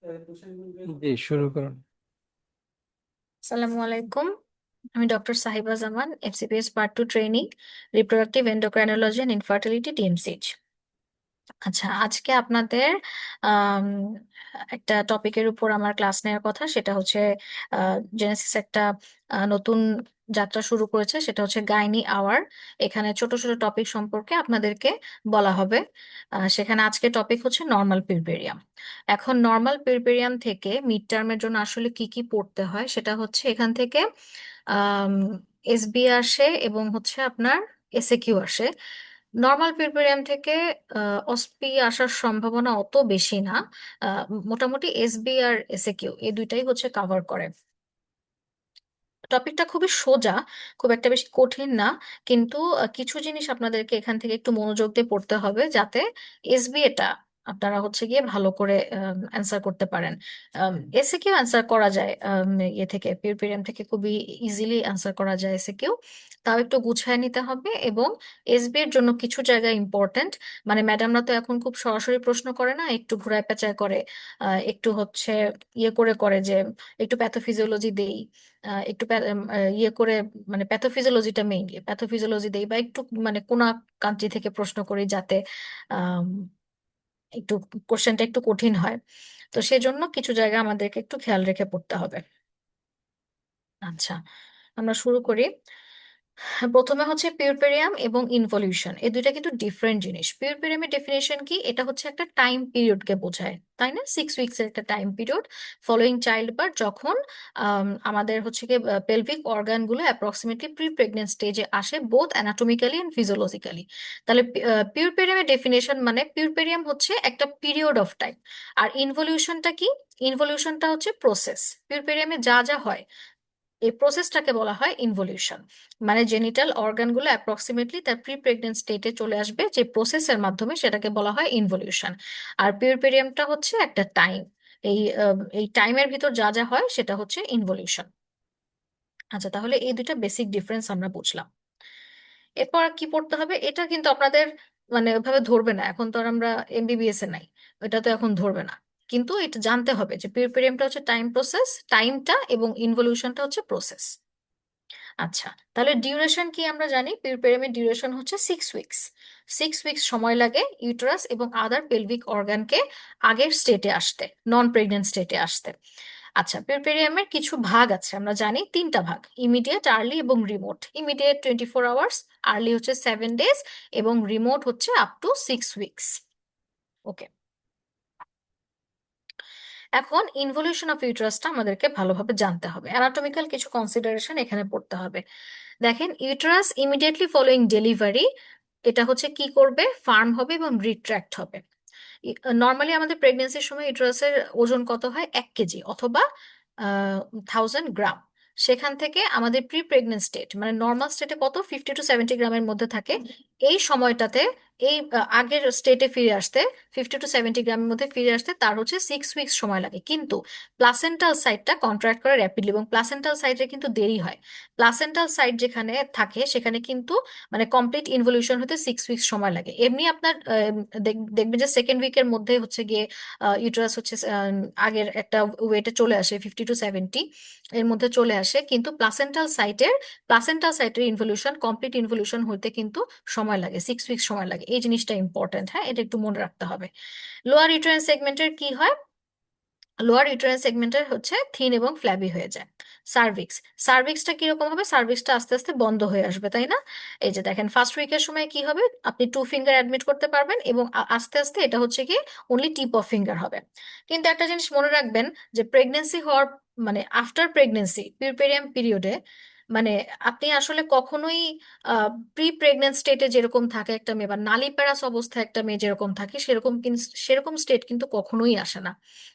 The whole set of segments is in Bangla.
জি, শুরু করুন। আসসালামু আলাইকুম। আমি doctor Sahiba Zaman, FCPS part 2 training, reproductive endocrinology and infertility, DMCH. আচ্ছা, আজকে আপনাদের আম, একটা টপিকের উপর আমার ক্লাস নেওয়ার কথা, সেটা হচ্ছে জেনেসিস একটা নতুন যাত্রা শুরু করেছে, সেটা হচ্ছে গাইনি আওয়ার। এখানে ছোট ছোট টপিক সম্পর্কে আপনাদেরকে বলা হবে। সেখানে আজকে টপিক হচ্ছে নর্মাল পিরপেরিয়াম। এখন নর্মাল পিরপেরিয়াম থেকে মিড টার্মের জন্য আসলে কি কি পড়তে হয়, সেটা হচ্ছে এখান থেকে আম এসবি আসে এবং হচ্ছে আপনার এসএকিউ আসে। নর্মাল পিরপেরিয়াম থেকে অসপি আসার সম্ভাবনা অত বেশি না। আহ, মোটামুটি এসবি আর এসএকিউ এই দুইটাই হচ্ছে কাভার করে। টপিকটা খুবই সোজা, খুব একটা বেশি কঠিন না। কিন্তু কিছু জিনিস আপনাদেরকে এখান থেকে একটু মনোযোগ দিয়ে পড়তে হবে, যাতে এসবি এটা আপনারা হচ্ছে গিয়ে ভালো করে অ্যান্সার করতে পারেন। এসে কিউ অ্যান্সার করা যায়, ইয়ে থেকে পিরপিরিয়াম থেকে খুবই ইজিলি অ্যান্সার করা যায় এসে কিউ। তাও একটু গুছিয়ে নিতে হবে। এবং এসবি এর জন্য কিছু জায়গা ইম্পর্ট্যান্ট, মানে ম্যাডামরা তো এখন খুব সরাসরি প্রশ্ন করে না, একটু ঘুরায় পেঁচায় করে। একটু হচ্ছে ইয়ে করে করে যে একটু প্যাথোফিজিওলজি দেই, একটু ইয়ে করে, মানে প্যাথোফিজিওলজিটা মেইনলি প্যাথোফিজিওলজি দেই, বা একটু মানে কোন কান্ট্রি থেকে প্রশ্ন করি, যাতে আম, একটু কোশ্চেনটা একটু কঠিন হয়। তো সেজন্য কিছু জায়গা আমাদেরকে একটু খেয়াল রেখে পড়তে হবে। আচ্ছা, আমরা শুরু করি। প্রথমে হচ্ছে পিউরপেরিয়াম এবং ইনভলিউশন, এই দুইটা কিন্তু ডিফারেন্ট জিনিস। পিউরপেরিয়ামের ডেফিনেশন কি? এটা হচ্ছে একটা টাইম পিরিয়ডকে বোঝায়, তাই না? 6 উইকস এর একটা time period following child birth, যখন আমাদের হচ্ছে কি পেলভিক অর্গানগুলো অ্যাপ্রক্সিমেটলি প্রি প্রেগনেন্ট স্টেজে আসে, বোথ অ্যানাটমিক্যালি এন্ড ফিজিওলজিক্যালি। তাহলে পিউরপেরিয়ামের ডেফিনেশন মানে পিউরপেরিয়াম হচ্ছে একটা পিরিয়ড অফ টাইম। আর ইনভলিউশনটা কি? ইনভলিউশনটা হচ্ছে প্রসেস। পিউরপেরিয়ামে যা যা হয়, এই প্রসেসটাকে বলা হয় ইনভলিউশন। মানে জেনিটাল অর্গানগুলো অ্যাপ্রক্সিমেটলি তার প্রি প্রেগনেন্ট স্টেটে চলে আসবে, যে প্রসেসের মাধ্যমে, সেটাকে বলা হয় ইনভলিউশন। আর পিউরপেরিয়ামটা হচ্ছে একটা টাইম। এই টাইমের ভিতর যা যা হয় সেটা হচ্ছে ইনভলিউশন। আচ্ছা, তাহলে এই দুইটা বেসিক ডিফারেন্স আমরা বুঝলাম। এরপর আর কি পড়তে হবে, এটা কিন্তু আপনাদের মানে ওইভাবে ধরবে না, এখন তো আর আমরা এমবিবিএস এ নাই, এটা তো এখন ধরবে না। কিন্তু এটা জানতে হবে যে পিউরপেরিয়ামটা হচ্ছে টাইম প্রসেস, টাইমটা, এবং ইনভলিউশনটা হচ্ছে প্রসেস। আচ্ছা, তাহলে ডিউরেশন কি আমরা জানি? পিরিয়ডের ডিউরেশন হচ্ছে 6 উইকস। 6 উইকস সময় লাগে ইউটেরাস এবং আদার পেলভিক অর্গানকে আগের স্টেটে আসতে, নন প্রেগনেন্ট স্টেটে আসতে। আচ্ছা, পিরিয়ডের কিছু ভাগ আছে, আমরা জানি তিনটা ভাগ: ইমিডিয়েট, আর্লি এবং রিমোট। ইমিডিয়েট 24 আওয়ার্স, আর্লি হচ্ছে 7 ডেজ, এবং রিমোট হচ্ছে আপ টু 6 উইকস। ওকে, এখন ইনভলিউশন অফ ইউটেরাসটা আমাদেরকে ভালোভাবে জানতে হবে। অ্যানাটমিক্যাল কিছু কনসিডারেশন এখানে পড়তে হবে। দেখেন, ইউটেরাস ইমিডিয়েটলি ফলোইং ডেলিভারি এটা হচ্ছে কি করবে? ফার্ম হবে এবং রিট্র্যাক্ট হবে। নর্মালি আমাদের প্রেগনেন্সির সময় ইউটেরাসের ওজন কত হয়? 1 কেজি অথবা 1000 গ্রাম। সেখান থেকে আমাদের প্রি প্রেগনেন্ট স্টেট মানে নর্মাল স্টেটে কত? 50 to 70 গ্রামের মধ্যে থাকে। এই সময়টাতে এই আগের স্টেটে ফিরে আসতে, 50 to 70 গ্রামের মধ্যে ফিরে আসতে তার হচ্ছে 6 উইকস সময় লাগে। কিন্তু প্লাসেন্টাল সাইডটা কন্ট্রাক্ট করে র্যাপিডলি, এবং প্লাসেন্টাল সাইডে কিন্তু দেরি হয়। প্লাসেন্টাল সাইড যেখানে থাকে সেখানে কিন্তু মানে কমপ্লিট ইনভলিউশন হতে 6 উইকস সময় লাগে। এমনি আপনার দেখবেন যে সেকেন্ড উইকের মধ্যে হচ্ছে গিয়ে ইউটেরাস হচ্ছে আগের একটা ওয়েটে চলে আসে, 50 to 70 এর মধ্যে চলে আসে। কিন্তু প্লাসেন্টাল সাইটের ইনভলিউশন, কমপ্লিট ইনভলিউশন হতে কিন্তু সময় লাগে, 6 উইকস সময় লাগে। এই জিনিসটা ইম্পর্টেন্ট, হ্যাঁ, এটা একটু মনে রাখতে হবে। লোয়ার ইউটেরাইন সেগমেন্টের কি হয়? লোয়ার ইউটেরাইন সেগমেন্টের হচ্ছে থিন এবং ফ্ল্যাবি হয়ে যায়। সার্ভিক্স, সার্ভিক্সটা কিরকম হবে? সার্ভিক্সটা আস্তে আস্তে বন্ধ হয়ে আসবে, তাই না? এই যে দেখেন, ফার্স্ট উইকের সময় কি হবে? আপনি 2 ফিঙ্গার অ্যাডমিট করতে পারবেন, এবং আস্তে আস্তে এটা হচ্ছে কি অনলি টিপ অফ ফিঙ্গার হবে। কিন্তু একটা জিনিস মনে রাখবেন, যে প্রেগনেন্সি হওয়ার মানে আফটার প্রেগনেন্সি পিউরপেরিয়াম পিরিয়ডে, মানে আপনি আসলে কখনোই প্রি প্রেগনেন্ট স্টেটে যেরকম থাকে একটা মেয়ে, বা নালী অবস্থায় একটা মেয়ে যেরকম থাকে, সেরকম স্টেট কিন্তু কখনোই আসে না,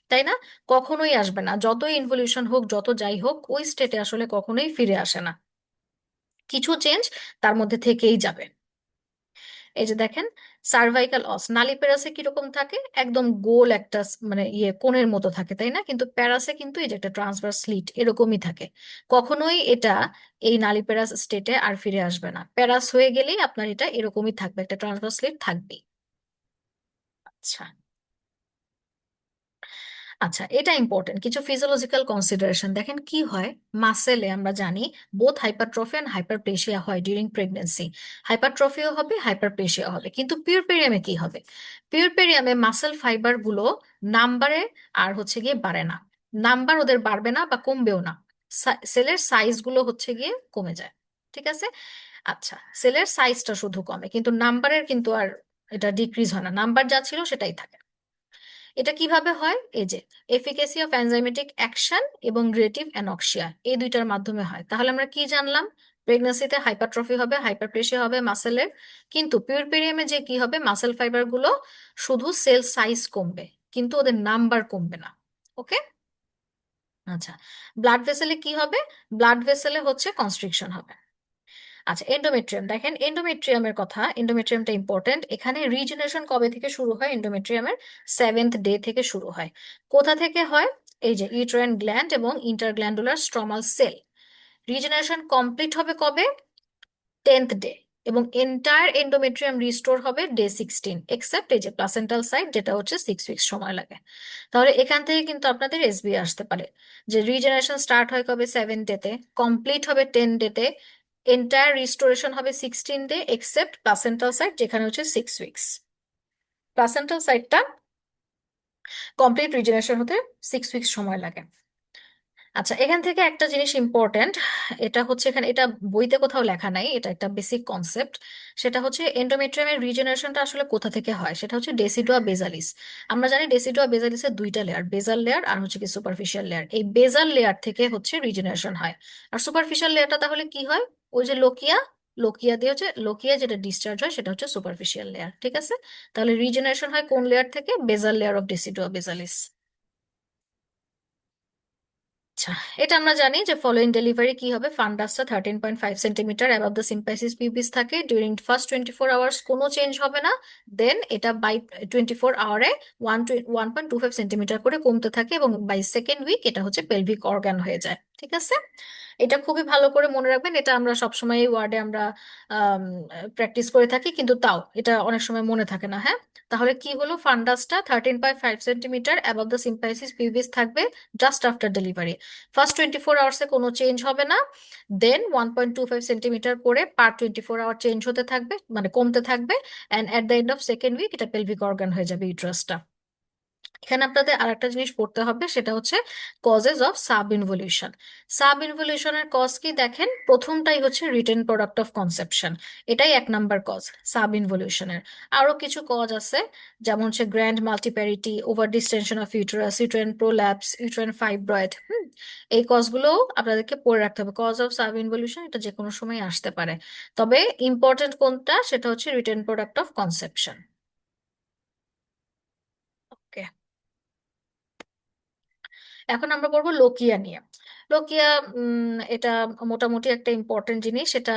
তাই না? কখনোই আসবে না, যতই ইনভলিউশন হোক, যত যাই হোক, ওই স্টেটে আসলে কখনোই ফিরে আসে না। কিছু চেঞ্জ তার মধ্যে থেকেই যাবে। এই যে দেখেন, সার্ভাইকাল অস, নালী প্যারাসে কিরকম থাকে? একদম গোল একটা মানে ইয়ে কোণের মতো থাকে, তাই না? কিন্তু প্যারাসে কিন্তু এই যে একটা ট্রান্সভার্স স্লিট এরকমই থাকে। কখনোই এটা এই নালী প্যারাস স্টেটে আর ফিরে আসবে না। প্যারাস হয়ে গেলেই আপনার এটা এরকমই থাকবে, একটা ট্রান্সভার্স স্লিট থাকবেই। আচ্ছা, আচ্ছা, এটা ইম্পর্টেন্ট কিছু ফিজিওলজিক্যাল কনসিডারেশন। দেখেন কি হয়, মাসেলে আমরা জানি বোথ হাইপারট্রফি অ্যান্ড হাইপারপ্লেশিয়া হয় ডিউরিং প্রেগনেন্সি। হাইপারট্রফিও হবে, হাইপারপ্লেশিয়া হবে, কিন্তু পিউরপেরিয়ামে কি হবে? পিউরপেরিয়ামে মাসেল ফাইবার গুলো নাম্বারে আর হচ্ছে গিয়ে বাড়ে না। নাম্বার ওদের বাড়বে না বা কমবেও না। সেলের সাইজ গুলো হচ্ছে গিয়ে কমে যায়। ঠিক আছে। আচ্ছা, সেলের সাইজটা শুধু কমে, কিন্তু নাম্বারের কিন্তু আর এটা ডিক্রিজ হয় না, নাম্বার যা ছিল সেটাই থাকে। এটা কিভাবে হয়? এই যে এফিকেসি অফ এনজাইমেটিক অ্যাকশন এবং রিলেটিভ অ্যানক্সিয়া, এই দুইটার মাধ্যমে হয়। তাহলে আমরা কি জানলাম? প্রেগন্যান্সিতে হাইপারট্রফি হবে, হাইপারপ্লেশিয়া হবে মাসেলের, কিন্তু পিউরপেরিয়ামে যে কি হবে, মাসেল ফাইবার গুলো শুধু সেল সাইজ কমবে, কিন্তু ওদের নাম্বার কমবে না। ওকে। আচ্ছা, ব্লাড ভেসেলে কি হবে? ব্লাড ভেসেলে হচ্ছে কনস্ট্রিকশন হবে। আচ্ছা, এন্ডোমেট্রিয়াম দেখেন, এন্ডোমেট্রিয়ামের কথা, এন্ডোমেট্রিয়ামটা ইম্পর্টেন্ট। এখানে রিজেনারেশন কবে থেকে শুরু হয়? এন্ডোমেট্রিয়ামের 7th ডে থেকে শুরু হয়। কোথা থেকে হয়? এই যে ইউটেরাইন গ্ল্যান্ড এবং ইন্টারগ্ল্যান্ডুলার স্ট্রমাল সেল। রিজেনারেশন কমপ্লিট হবে কবে? 10th day. এবং এন্টায়ার এন্ডোমেট্রিয়াম রিস্টোর হবে ডে 16, এক্সেপ্ট এই যে প্লাসেন্টাল সাইড, যেটা হচ্ছে 6 উইকস সময় লাগে। তাহলে এখান থেকে কিন্তু আপনাদের এসবি আসতে পারে যে রিজেনারেশন স্টার্ট হয় কবে? 7 ডেতে, কমপ্লিট হবে 10 ডেতে, এন্টায়ার রিস্টোরেশন হবে 16 ডে, এক্সেপ্ট প্লাসেন্টাল সাইড যেখানে হচ্ছে 6 উইকস। প্লাসেন্টাল সাইডটা কমপ্লিট রিজেনারেশন হতে 6 উইকস সময় লাগে। আচ্ছা, এখান থেকে একটা জিনিস ইম্পর্ট্যান্ট, এটা হচ্ছে এখানে, এটা বইতে কোথাও লেখা নাই, এটা একটা বেসিক কনসেপ্ট। সেটা হচ্ছে এন্ডোমেট্রিয়ামের রিজেনারেশনটা আসলে কোথা থেকে হয়, সেটা হচ্ছে ডেসিডুয়া বেজালিস। আমরা জানি ডেসিডুয়া বেজালিসের দুইটা লেয়ার, বেজাল লেয়ার আর হচ্ছে কি সুপারফিশিয়াল লেয়ার। এই বেজাল লেয়ার থেকে হচ্ছে রিজেনারেশন হয়। আর সুপারফিশিয়াল লেয়ারটা তাহলে কি হয়? ওই যে লোকিয়া, লোকিয়া দিয়ে হচ্ছে, লোকিয়া যেটা ডিসচার্জ হয় সেটা হচ্ছে সুপারফিশিয়াল লেয়ার। ঠিক আছে। তাহলে রিজেনারেশন হয় কোন লেয়ার থেকে? বেজাল লেয়ার অফ ডেসিডুয়া বেজালিস। আচ্ছা, এটা আমরা জানি যে ফলোইং ডেলিভারি কি হবে, ফান্ডাসটা 13.5 centimetre above the symphysis pubis থাকে। ডিউরিং ফার্স্ট 24 আওয়ার্স কোনো চেঞ্জ হবে না। দেন এটা বাই 24 আওয়ারে 1.25 সেন্টিমিটার করে কমতে থাকে, এবং বাই সেকেন্ড উইক এটা হচ্ছে পেলভিক অর্গান হয়ে যায়। ঠিক আছে। এটা খুবই ভালো করে মনে রাখবেন, এটা আমরা সবসময় এই ওয়ার্ডে আমরা প্র্যাকটিস করে থাকি, কিন্তু তাও এটা অনেক সময় মনে থাকে না। হ্যাঁ, তাহলে কি হলো, ফান্ডাসটা 13.5 centimetre above the symphysis pubis থাকবে জাস্ট আফটার ডেলিভারি। ফার্স্ট 24 আওয়ার্সে কোনো চেঞ্জ হবে না। দেন 1.25 সেন্টিমিটার করে পার 24 আওয়ার চেঞ্জ হতে থাকবে, মানে কমতে থাকবে। And at the end of second week এটা পেলভিক অর্গান হয়ে যাবে, ইউট্রাসটা। এখানে আপনাদের আরেকটা জিনিস পড়তে হবে, সেটা হচ্ছে causes of sub involution. Sub ইনভলিউশনের কজ কি? দেখেন, প্রথমটাই হচ্ছে রিটেন প্রোডাক্ট অফ কনসেপশন, এটাই 1 নাম্বার কজ সাব ইনভলিউশনের। আরো কিছু কজ আছে, যেমন হচ্ছে grand multiparity, over distension of uterus, uterine prolapse, uterine fibroid. এই কজগুলো আপনাদেরকে পড়ে রাখতে হবে। কজ অফ সাব ইনভলিউশন এটা যে কোনো সময় আসতে পারে, তবে ইম্পর্টেন্ট কোনটা সেটা হচ্ছে রিটেন প্রোডাক্ট অফ কনসেপশন। ওকে, এখন আমরা পড়বো লোকিয়া নিয়ে। লোকিয়া, এটা মোটামুটি একটা ইম্পর্টেন্ট জিনিস। সেটা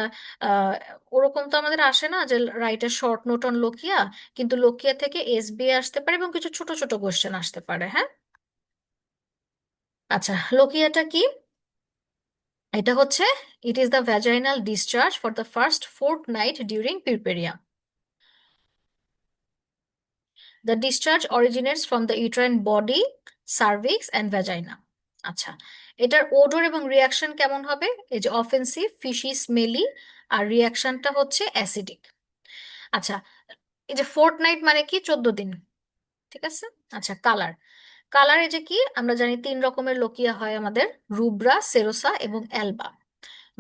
আহ, ওরকম তো আমাদের আসে না যে writer short note on lochia, কিন্তু লোকিয়া থেকে এসবিএ আসতে পারে এবং কিছু ছোট ছোট কোশ্চেন আসতে পারে। হ্যাঁ। আচ্ছা, লোকিয়াটা কি? এটা হচ্ছে, it is the vaginal discharge for the first fourth night during puerperium. The discharge originates from the uterine body, cervix and vagina. আচ্ছা, এটার ওডর এবং রিয়াকশন কেমন হবে? এই যে অফেন্সিভ, ফিশি, স্মেলি, আর রিয়াকশনটা হচ্ছে অ্যাসিডিক। আচ্ছা, এই যে ফোর্ট নাইট মানে কি? 14 দিন। ঠিক আছে। আচ্ছা, কালার। কালার এই যে কি, আমরা জানি 3 রকমের লোকিয়া হয় আমাদের, রুব্রা, সেরোসা এবং অ্যালবা।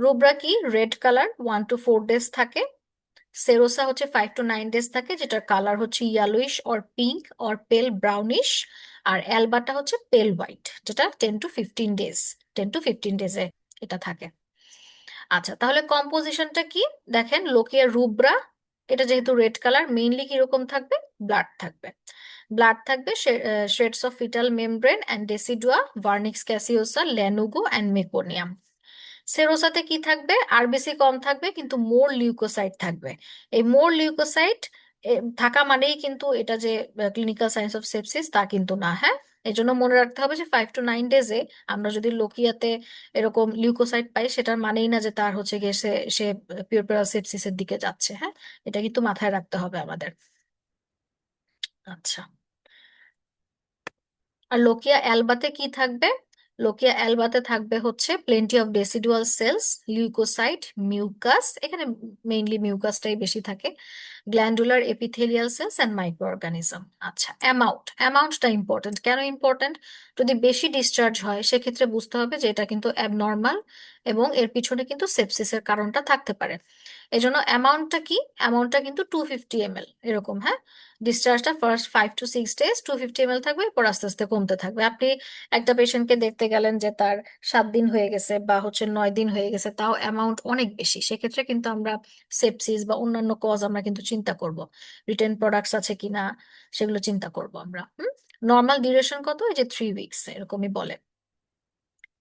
রুব্রা কি? রেড কালার, 1 to 4 ডেজ থাকে। সেরোসা হচ্ছে 5 to 9 ডেজ থাকে, যেটার কালার হচ্ছে ইয়েলোইশ অর পিঙ্ক অর পেল ব্রাউনিশ। আর অ্যালবাটা হচ্ছে পেল হোয়াইট, যেটা 10 to 15 ডেজ, 10 to 15 ডেজে এটা থাকে। আচ্ছা, তাহলে কম্পোজিশনটা কি? দেখেন, লোকিয়া রুব্রা, এটা যেহেতু রেড কালার, মেইনলি কিরকম থাকবে? ব্লাড থাকবে। ব্লাড থাকবে, shreds of fetal membrane and decidua, vernix caseosa, lanugo and meconium. সেরোসাতে কি থাকবে? আরবিসি কম থাকবে, কিন্তু মোর লিউকোসাইট থাকবে। এই মোর লিউকোসাইট থাকা মানেই কিন্তু এটা যে ক্লিনিক্যাল সাইন্স অফ সেপসিস তা কিন্তু না। হ্যাঁ, এই জন্য মনে রাখতে হবে যে 5 to 9 ডেজে আমরা যদি লোকিয়াতে এরকম লিউকোসাইট পাই, সেটার মানেই না যে তার হচ্ছে গিয়ে সে সে পিউরপুরাল সেপসিসের দিকে যাচ্ছে। হ্যাঁ, এটা কিন্তু মাথায় রাখতে হবে আমাদের। আচ্ছা, আর লোকিয়া অ্যালবাতে কি থাকবে? লোকিয়া অ্যালবাতে থাকবে হচ্ছে plenty of decidual cells, leucocyte, mucus, এখানে মেইনলি মিউকাসটাই বেশি থাকে, glandular epithelial cells and micro organism. আচ্ছা, অ্যামাউন্টটা ইম্পর্টেন্ট। কেন ইম্পর্টেন্ট? যদি বেশি ডিসচার্জ হয় সেক্ষেত্রে বুঝতে হবে যে এটা কিন্তু অ্যাবনর্মাল এবং এর পিছনে কিন্তু সেপসিসের কারণটা থাকতে পারে। এজন্য অ্যামাউন্টটা কিন্তু 250 ml এরকম, হ্যাঁ। ডিসচার্জটা ফার্স্ট 5 to 6 days 250 ml থাকবে, এরপর আস্তে আস্তে কমতে থাকবে। আপনি একটা পেশেন্টকে দেখতে গেলেন যে তার 7 দিন হয়ে গেছে বা হচ্ছে 9 দিন হয়ে গেছে, তাও অ্যামাউন্ট অনেক বেশি, সেক্ষেত্রে কিন্তু আমরা সেপসিস বা অন্যান্য কজ আমরা কিন্তু চিন্তা করব, রিটেন প্রোডাক্টস আছে কিনা সেগুলো চিন্তা করব আমরা। নর্মাল ডিউরেশন কত? এই যে 3 weeks এরকমই বলে।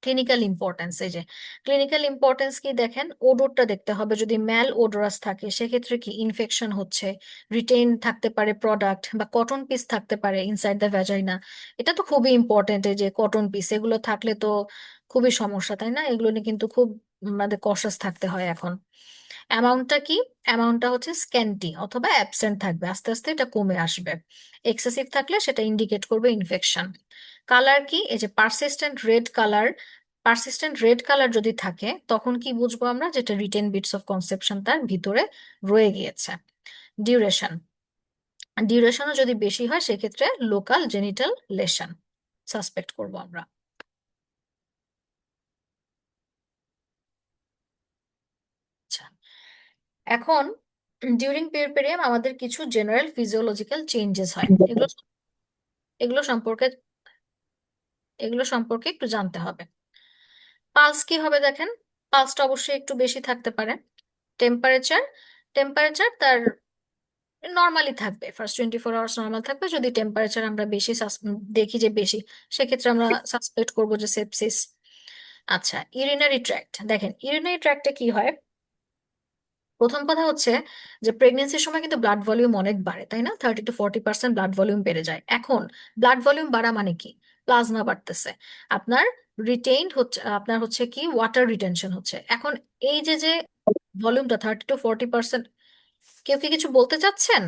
ক্লিনিক্যাল ইম্পর্টেন্স, এই যে ক্লিনিক্যাল ইম্পর্টেন্স কি দেখেন, ওডোরটা দেখতে হবে। যদি ম্যাল ওডোরাস থাকে সেক্ষেত্রে কি ইনফেকশন হচ্ছে, রিটেইন থাকতে পারে প্রোডাক্ট, বা কটন পিস থাকতে পারে ইনসাইড দ্য ভ্যাজাইনা। এটা তো খুবই ইম্পর্টেন্ট, এই যে কটন পিস এগুলো থাকলে তো খুবই সমস্যা, তাই না? এগুলো নিয়ে কিন্তু খুব আমাদের কশাস থাকতে হয় এখন। অ্যামাউন্টটা কি? অ্যামাউন্টটা হচ্ছে স্ক্যান্টি অথবা অ্যাবসেন্ট থাকবে, আস্তে আস্তে এটা কমে আসবে। এক্সেসিভ থাকলে সেটা ইন্ডিকেট করবে ইনফেকশন। কালার কি? এই যে পারসিস্টেন্ট রেড কালার যদি থাকে তখন কি বুঝবো আমরা? যেটা রিটেন বিটস অফ কনসেপশন তার ভিতরে রয়ে গিয়েছে। ডিউরেশন, ডিউরেশনও যদি বেশি হয় সেক্ষেত্রে লোকাল জেনিটাল লেশন সাসপেক্ট করব আমরা। আচ্ছা, এখন ডিউরিং পেরিয়াম আমাদের কিছু জেনারেল ফিজিওলজিক্যাল চেঞ্জেস হয়, এগুলো সম্পর্কে এগুলো সম্পর্কে একটু জানতে হবে। পালস কি হবে দেখেন, পালসটা অবশ্যই একটু বেশি থাকতে পারে। টেম্পারেচার, টেম্পারেচার তার নর্মালি থাকবে, ফার্স্ট 24 আওয়ার্স নর্মাল থাকবে। যদি টেম্পারেচার আমরা বেশি দেখি যে বেশি, সেক্ষেত্রে আমরা সাসপেক্ট করবো যে সেপসিস। আচ্ছা, ইউরিনারি ট্র্যাক্ট দেখেন, ইউরিনারি ট্র্যাক্টে কি হয়? প্রথম কথা হচ্ছে যে প্রেগনেন্সির সময় কিন্তু ব্লাড ভলিউম অনেক বাড়ে, তাই না? 30 to 40% ব্লাড ভলিউম বেড়ে যায়। এখন ব্লাড ভলিউম বাড়া মানে কি? প্লাজমা বাড়তেছে, আপনার রিটেইনড হচ্ছে, আপনার হচ্ছে কি ওয়াটার রিটেনশন হচ্ছে। এখন এই যে যে ভলিউমটা 30 to 40%, কেউ কি কিছু বলতে চাচ্ছেন?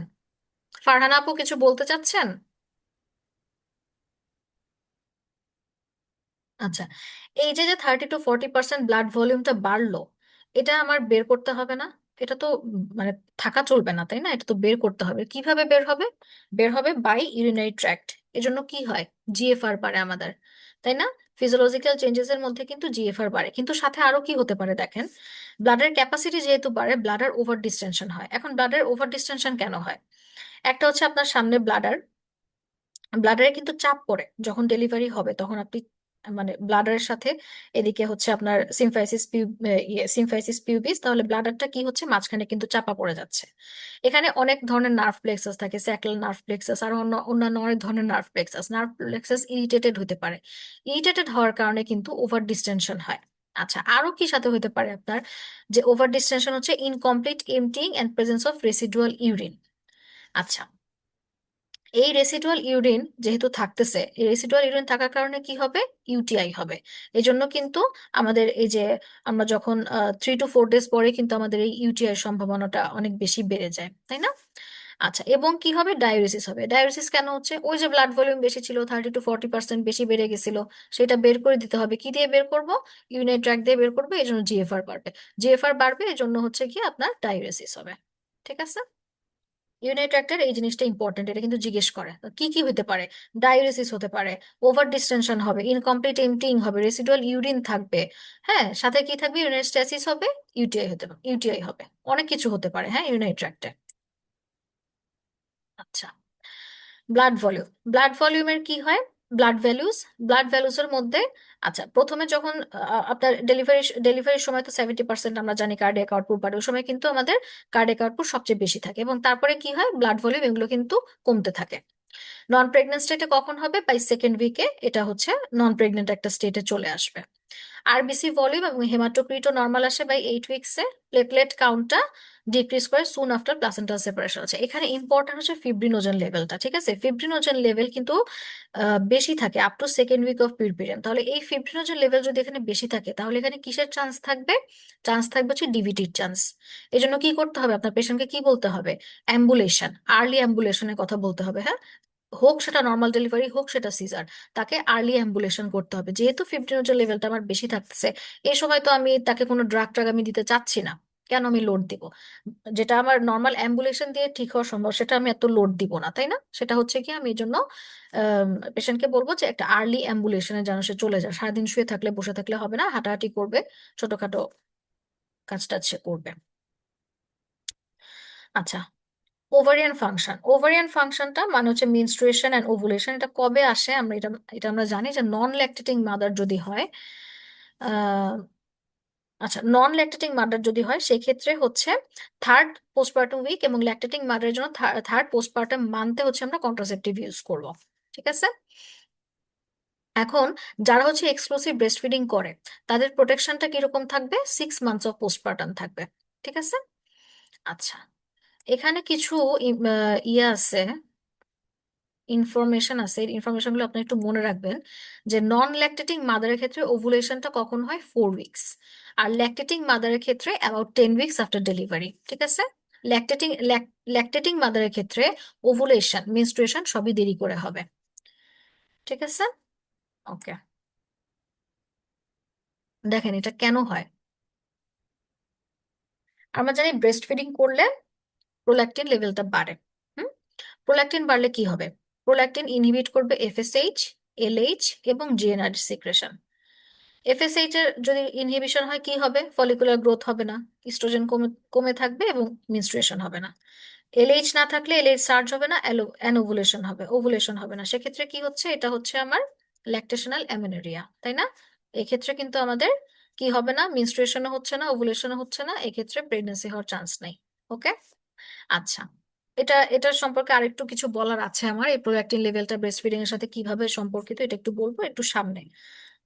ফারহানা আপু কিছু বলতে চাচ্ছেন? আচ্ছা, এই যে যে 30 to 40% ব্লাড ভলিউমটা বাড়লো, এটা আমার বের করতে হবে না? এটা তো মানে থাকা চলবে না, তাই না? এটা তো বের করতে হবে। কিভাবে বের হবে? বের হবে বাই ইউরিনারি ট্র্যাক্ট। এজন্য কি হয়? জিএফআর বাড়ে আমাদের, তাই না? ফিজিওলজিক্যাল চেঞ্জেস এর মধ্যে কিন্তু জিএফআর বাড়ে, কিন্তু সাথে আরো কি হতে পারে দেখেন, ব্লাডের ক্যাপাসিটি যেহেতু বাড়ে, ব্লাডার ওভার ডিস্টেনশন হয়। এখন ব্লাডের ওভার ডিস্টেনশন কেন হয়? একটা হচ্ছে আপনার সামনে ব্লাডারে কিন্তু চাপ পড়ে যখন ডেলিভারি হবে, তখন আপনি মানে ব্লাডারের সাথে এদিকে হচ্ছে আপনার সিমফাইসিস পিউবিস, তাহলে ব্লাডারটা কি হচ্ছে, মাঝখানে কিন্তু চাপা পড়ে যাচ্ছে। এখানে অনেক ধরনের নার্ভ প্লেক্সাস থাকে, স্যাক্রাল নার্ভ প্লেক্সাস আর অন্যান্য অনেক ধরনের নার্ভ প্লেক্সাস ইরিটেটেড হতে পারে। ইরিটেটেড হওয়ার কারণে কিন্তু ওভার ডিস্টেনশন হয়। আচ্ছা, আরো কি সাথে হতে পারে আপনার? যে ওভার ডিস্টেনশন হচ্ছে incomplete emptying and presence of residual urine. আচ্ছা, এই রেসিডুয়াল ইউরিন যেহেতু থাকতেছে, এই রেসিডুয়াল ইউরিন থাকার কারণে কি হবে? ইউটিআই হবে। এই জন্য কিন্তু আমাদের এই যে আমরা যখন 3 to 4 ডেজ পরে কিন্তু আমাদের এই ইউটিআই সম্ভাবনাটা অনেক বেশি বেড়ে যায়, তাই না? আচ্ছা, এবং কি হবে? ডায়ুরেসিস হবে। ডায়ুরেসিস কেন হচ্ছে? ওই যে ব্লাড ভলিউম বেশি ছিল, 30 to 40% বেশি বেড়ে গেছিল, সেটা বের করে দিতে হবে। কি দিয়ে বের করব? ইউরিনারি ট্র্যাক্ট দিয়ে বের করবো, এই জন্য জিএফআর বাড়বে। জিএফআর বাড়বে, এই জন্য হচ্ছে কি আপনার ডায়ুরেসিস হবে। ঠিক আছে? ইউনাইট্রাক্টের এই জিনিসটা ইম্পর্টেন্ট, এটা কিন্তু জিজ্ঞেস করে তো কি কি হতে পারে। ডায়ুরেসিস হতে পারে, ওভার ডিস্টেনশন হবে, ইনকমপ্লিট এমটিং হবে, রেসিডুয়াল ইউরিন থাকবে, হ্যাঁ, সাথে কি থাকবে? ইউরিনারি হবে, ইউটিআই হবে, অনেক কিছু হতে পারে, হ্যাঁ, ইউনাইট্রাক্টে। আচ্ছা, ব্লাড ভলিউমের কি হয়? ব্লাড ভ্যালুস, ব্লাড ভ্যালুসের মধ্যে, আচ্ছা, প্রথমে যখন আপনার ডেলিভারির সময় তো 70% আমরা জানি কার্ডিয়াক আউটপুট বাড়ে, ওই সময় কিন্তু আমাদের কার্ডিয়াক আউটপুট সবচেয়ে বেশি থাকে, এবং তারপরে কি হয়? ব্লাড ভলিউম এগুলো কিন্তু কমতে থাকে। নন প্রেগনেন্ট স্টেটে কখন হবে? বাই সেকেন্ড উইকে এটা হচ্ছে নন প্রেগনেন্ট একটা স্টেটে চলে আসবে। আরবিসি ভলিউম এবং হেমাটোক্রিটও নর্মাল আসে বাই 8 উইক্সে। প্লেটলেট কাউন্টটা ডিক্রিজ করে সুন আফটার প্লাসেন্টাল সেপারেশন আছে। এখানে ইম্পর্টেন্ট হচ্ছে ফিব্রিনোজেন লেভেলটা, ঠিক আছে? ফিব্রিনোজেন লেভেল কিন্তু বেশি থাকে up to second week of period. তাহলে এই ফিব্রিনোজেন লেভেল যদি এখানে বেশি থাকে, তাহলে এখানে কিসের চান্স থাকবে? চান্স থাকবে হচ্ছে ডিভিটির চান্স। এই জন্য কি করতে হবে? আপনার পেশেন্টকে কি বলতে হবে? অ্যাম্বুলেশন, আর্লি অ্যাম্বুলেশনের কথা বলতে হবে, হ্যাঁ। হোক সেটা নর্মাল ডেলিভারি হোক সেটা সিজার, তাকে আর্লি অ্যাম্বুলেশন করতে হবে। যেহেতু ফিবরিনোজেন লেভেলটা আমার বেশি থাকতেছে, এই সময় তো আমি তাকে কোনো ড্রাগ ট্রাগ আমি দিতে চাচ্ছি না। কেন আমি লোড দিব? যেটা আমার নর্মাল অ্যাম্বুলেশন দিয়ে ঠিক হওয়া সম্ভব সেটা আমি এত লোড দিব না, তাই না? সেটা হচ্ছে কি, আমি এই জন্য পেশেন্টকে বলবো যে একটা আর্লি অ্যাম্বুলেশনে যেন সে চলে যায়। সারাদিন শুয়ে থাকলে বসে থাকলে হবে না, হাঁটাহাঁটি করবে, ছোটখাটো কাজ টাজ সে করবে। আচ্ছা, ওভারিয়ান ফাংশন। ওভারিয়ান ফাংশনটা মানে হচ্ছে মেনস্ট্রুয়েশন এন্ড ওভুলেশন। এটা কবে আসে আমরা এটা এটা আমরা জানি যে নন ল্যাকটেটিং মাদার যদি হয়, আহ, আচ্ছা, নন ল্যাকটেটিং মাদার যদি হয় সেক্ষেত্রে হচ্ছে থার্ড পোস্টপার্টাম উইক, এবং ল্যাকটেটিং মাদারের জন্য থার্ড পোস্টপার্টাম মান্থে হচ্ছে আমরা কন্ট্রাসেপটিভ ইউজ করব। ঠিক আছে। এখন যারা হচ্ছে এক্সক্লুসিভ ব্রেস্ট ফিডিং করে তাদের প্রোটেকশনটা কিরকম থাকবে? 6 মান্থস অফ পোস্টপার্টাম থাকবে। ঠিক আছে। আচ্ছা, এখানে কিছু ইয়ে আছে, ইনফরমেশন আছে। এই ইনফরমেশনগুলো আপনি একটু মনে রাখবেন যে নন ল্যাকটেটিং মাদারের ক্ষেত্রে ওভুলেশনটা কখন হয়? 4 উইকস। আর ল্যাকটেটিং মাদারের ক্ষেত্রে অ্যাবাউট 10 উইকস আফটার ডেলিভারি। ঠিক আছে। ল্যাকটেটিং ল্যাকটেটিং মাদারের ক্ষেত্রে ওভুলেশন, মেনস্ট্রুয়েশন সবই দেরি করে হবে। ঠিক আছে। ওকে, দেখেন এটা কেন হয়। আমরা জানি ব্রেস্ট ফিডিং করলে প্রোল্যাকটিন লেভেলটা বাড়ে। হুম। প্রোল্যাকটিন বাড়লে কি হবে? প্রোল্যাকটিন ইনহিবিট করবে এফএসএইচ, এলএইচ এবং জিএনআর সিক্রেশন। এফএসএইচ এর যদি ইনহিবিশন হয় কি হবে? ফলিকুলার গ্রোথ হবে না, ইস্ট্রোজেন কমে কমে থাকবে এবং মেনস্ট্রুয়েশন হবে না। এলএইচ না থাকলে এলএইচ সার্জ হবে না, অ্যানোভুলেশন হবে, ওভুলেশন হবে না। সেক্ষেত্রে কি হচ্ছে? এটা হচ্ছে আমার ল্যাকটেশনাল অ্যামেনোরিয়া, তাই না? এক্ষেত্রে কিন্তু আমাদের কি হবে না? মেনস্ট্রুয়েশনও হচ্ছে না, ওভুলেশনও হচ্ছে না, এক্ষেত্রে প্রেগনেন্সি হওয়ার চান্স নেই। ওকে। আচ্ছা, এটার সম্পর্কে আরেকটু কিছু বলার আছে আমার। এই প্রোল্যাকটিন লেভেলটা ব্রেস্ট ফিডিং এর সাথে কিভাবে সম্পর্কিত এটা একটু বলবো একটু সামনে।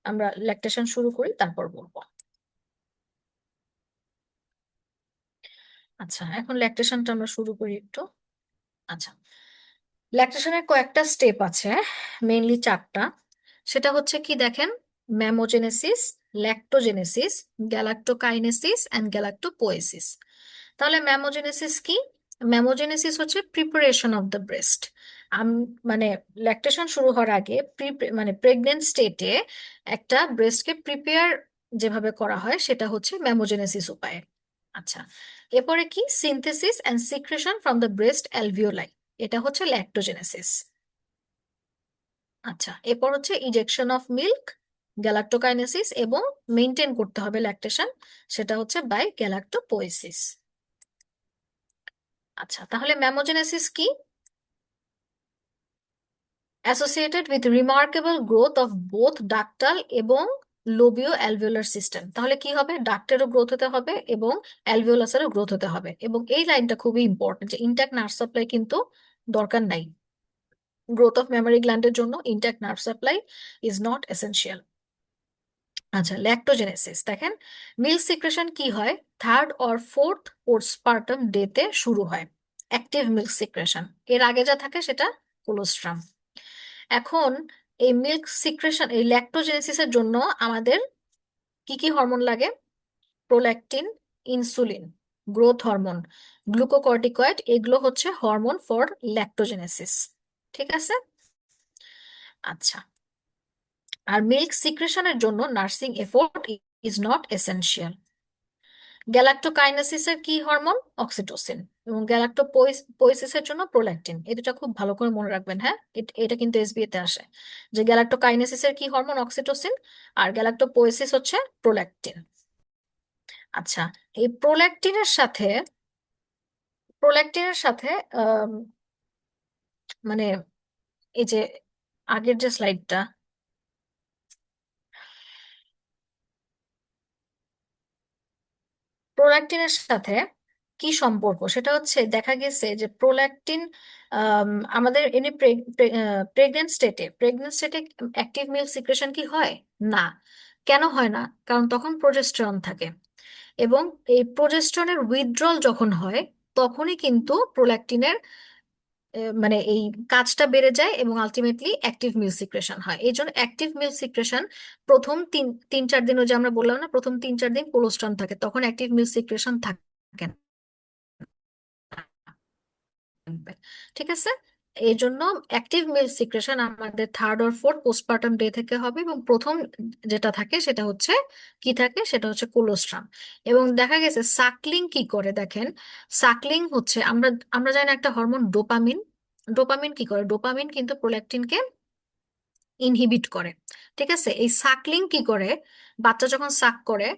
আমরা ল্যাকটেশন শুরু করি তারপর বলবো। আচ্ছা, এখন ল্যাকটেশনটা আমরা শুরু করি একটু। আচ্ছা, ল্যাকটেশনের কয়েকটা স্টেপ আছে, মেইনলি 4টা। সেটা হচ্ছে কি দেখেন: ম্যামোজেনেসিস, ল্যাক্টোজেনেসিস, গ্যালাক্টোকাইনেসিস অ্যান্ড গ্যালাক্টোপোয়েসিস। তাহলে ম্যামোজেনেসিস কি? ম্যামোজেনেসিস হচ্ছে প্রিপারেশন অফ দ্য ব্রেস্ট। মানে ল্যাকটেশন শুরু হওয়ার আগে মানে প্রেগনেন্ট স্টেটে একটা ব্রেস্টকে প্রিপেয়ার যেভাবে করা হয় সেটা হচ্ছে ম্যামোজেনেসিস উপায়ে। আচ্ছা, এরপরে কি? Synthesis and secretion from the breast alveoli, এটা হচ্ছে ল্যাক্টোজেনেসিস। আচ্ছা, এরপর হচ্ছে ইজেকশন অফ মিল্ক, গ্যালাক্টোকাইনেসিস, এবং মেনটেন করতে হবে ল্যাকটেশন, সেটা হচ্ছে বাই গ্যালাক্টোপোয়েসিস। আচ্ছা, তাহলে ম্যামোজেনেসিস কি? Associated with remarkable growth of both ductal এবং লোবিও অ্যালভিওলার সিস্টেম। তাহলে কি হবে? ডাক্টেরও গ্রোথ হতে হবে এবং অ্যালভিওলাসেরও গ্রোথ হতে হবে। এবং এই লাইনটা খুবই ইম্পর্টেন্ট যে ইনট্যাক্ট নার্ভ সাপ্লাই কিন্তু দরকার নাই। গ্রোথ অফ মেমারি গ্ল্যান্ডের জন্য intact nerve supply is not essential. আচ্ছা, ল্যাক্টোজেনেসিস দেখেন, মিল্ক সিক্রেশন কি হয়? থার্ড অর ফোর্থ পোস্টপার্টাম ডেতে শুরু হয় অ্যাক্টিভ মিল্ক সিক্রেশন। এর আগে যা থাকে সেটা কোলোস্ট্রাম। এখন এই মিল্ক সিক্রেশন, এই ল্যাক্টোজেনেসিসের জন্য আমাদের কি কি হরমোন লাগে? Prolactin, insulin, growth hormone, glucocorticoid, এগুলো হচ্ছে হরমোন ফর ল্যাক্টোজেনেসিস। ঠিক আছে। আচ্ছা, আর মিল্ক সিক্রেশনের জন্য nursing effort is not essential. গ্যালাক্টোকাইনেসিসের কি হরমোন? অক্সিটোসিন। এবং গ্যালাক্টোপোয়েসিসের জন্য প্রোল্যাকটিন। এই দুটা খুব ভালো করে মনে রাখবেন, হ্যাঁ। এটা কিন্তু এসবিএ তে আসে যে গ্যালাক্টোকাইনেসিসের কি হরমোন? অক্সিটোসিন। আর গ্যালাক্টোপোয়েসিস হচ্ছে প্রোল্যাকটিন। আচ্ছা, এই প্রোল্যাকটিনের সাথে আম, মানে এই যে আগের যে স্লাইডটা, প্রোল্যাকটিনের সাথে কি সম্পর্ক সেটা হচ্ছে দেখা গেছে যে প্রোল্যাকটিন আমাদের এনে প্রেগনেন্ট স্টেটে অ্যাক্টিভ মিল্ক সিক্রেশন কি হয় না? কেন হয় না? কারণ তখন প্রজেস্টেরন থাকে। এবং এই প্রজেস্টেরনের উইথড্রল যখন হয় তখনই কিন্তু প্রোল্যাকটিনের মানে এই কাজটা বেড়ে যায় এবং আলটিমেটলি অ্যাক্টিভ মিল্ক সিক্রেশন হয়। এই জন্য অ্যাক্টিভ মিল্ক সিক্রেশন প্রথম তিন তিন চার দিন, ওই যে আমরা বললাম না, প্রথম 3-4 দিন কোলোস্ট্রাম থাকে, তখন অ্যাক্টিভ মিল্ক সিক্রেশন থাকে না। ঠিক আছে। এই জন্য অ্যাক্টিভ মিল্ক সিক্রেশন আমাদের third or fourth postpartum day থেকে হবে, এবং প্রথম যেটা থাকে সেটা হচ্ছে কি থাকে, সেটা হচ্ছে কোলোস্ট্রাম। এবং দেখা গেছে সাকলিং কি করে দেখেন, সাকলিং হচ্ছে আমরা আমরা জানি না একটা হরমোন ডোপামিন, ডোপামিন কি করে, ডোপামিন কিন্তু প্রোল্যাকটিনকে ইনহিবিট করে। ঠিক আছে, এই সাকলিং কি করে, বাচ্চা যখন সাক করে,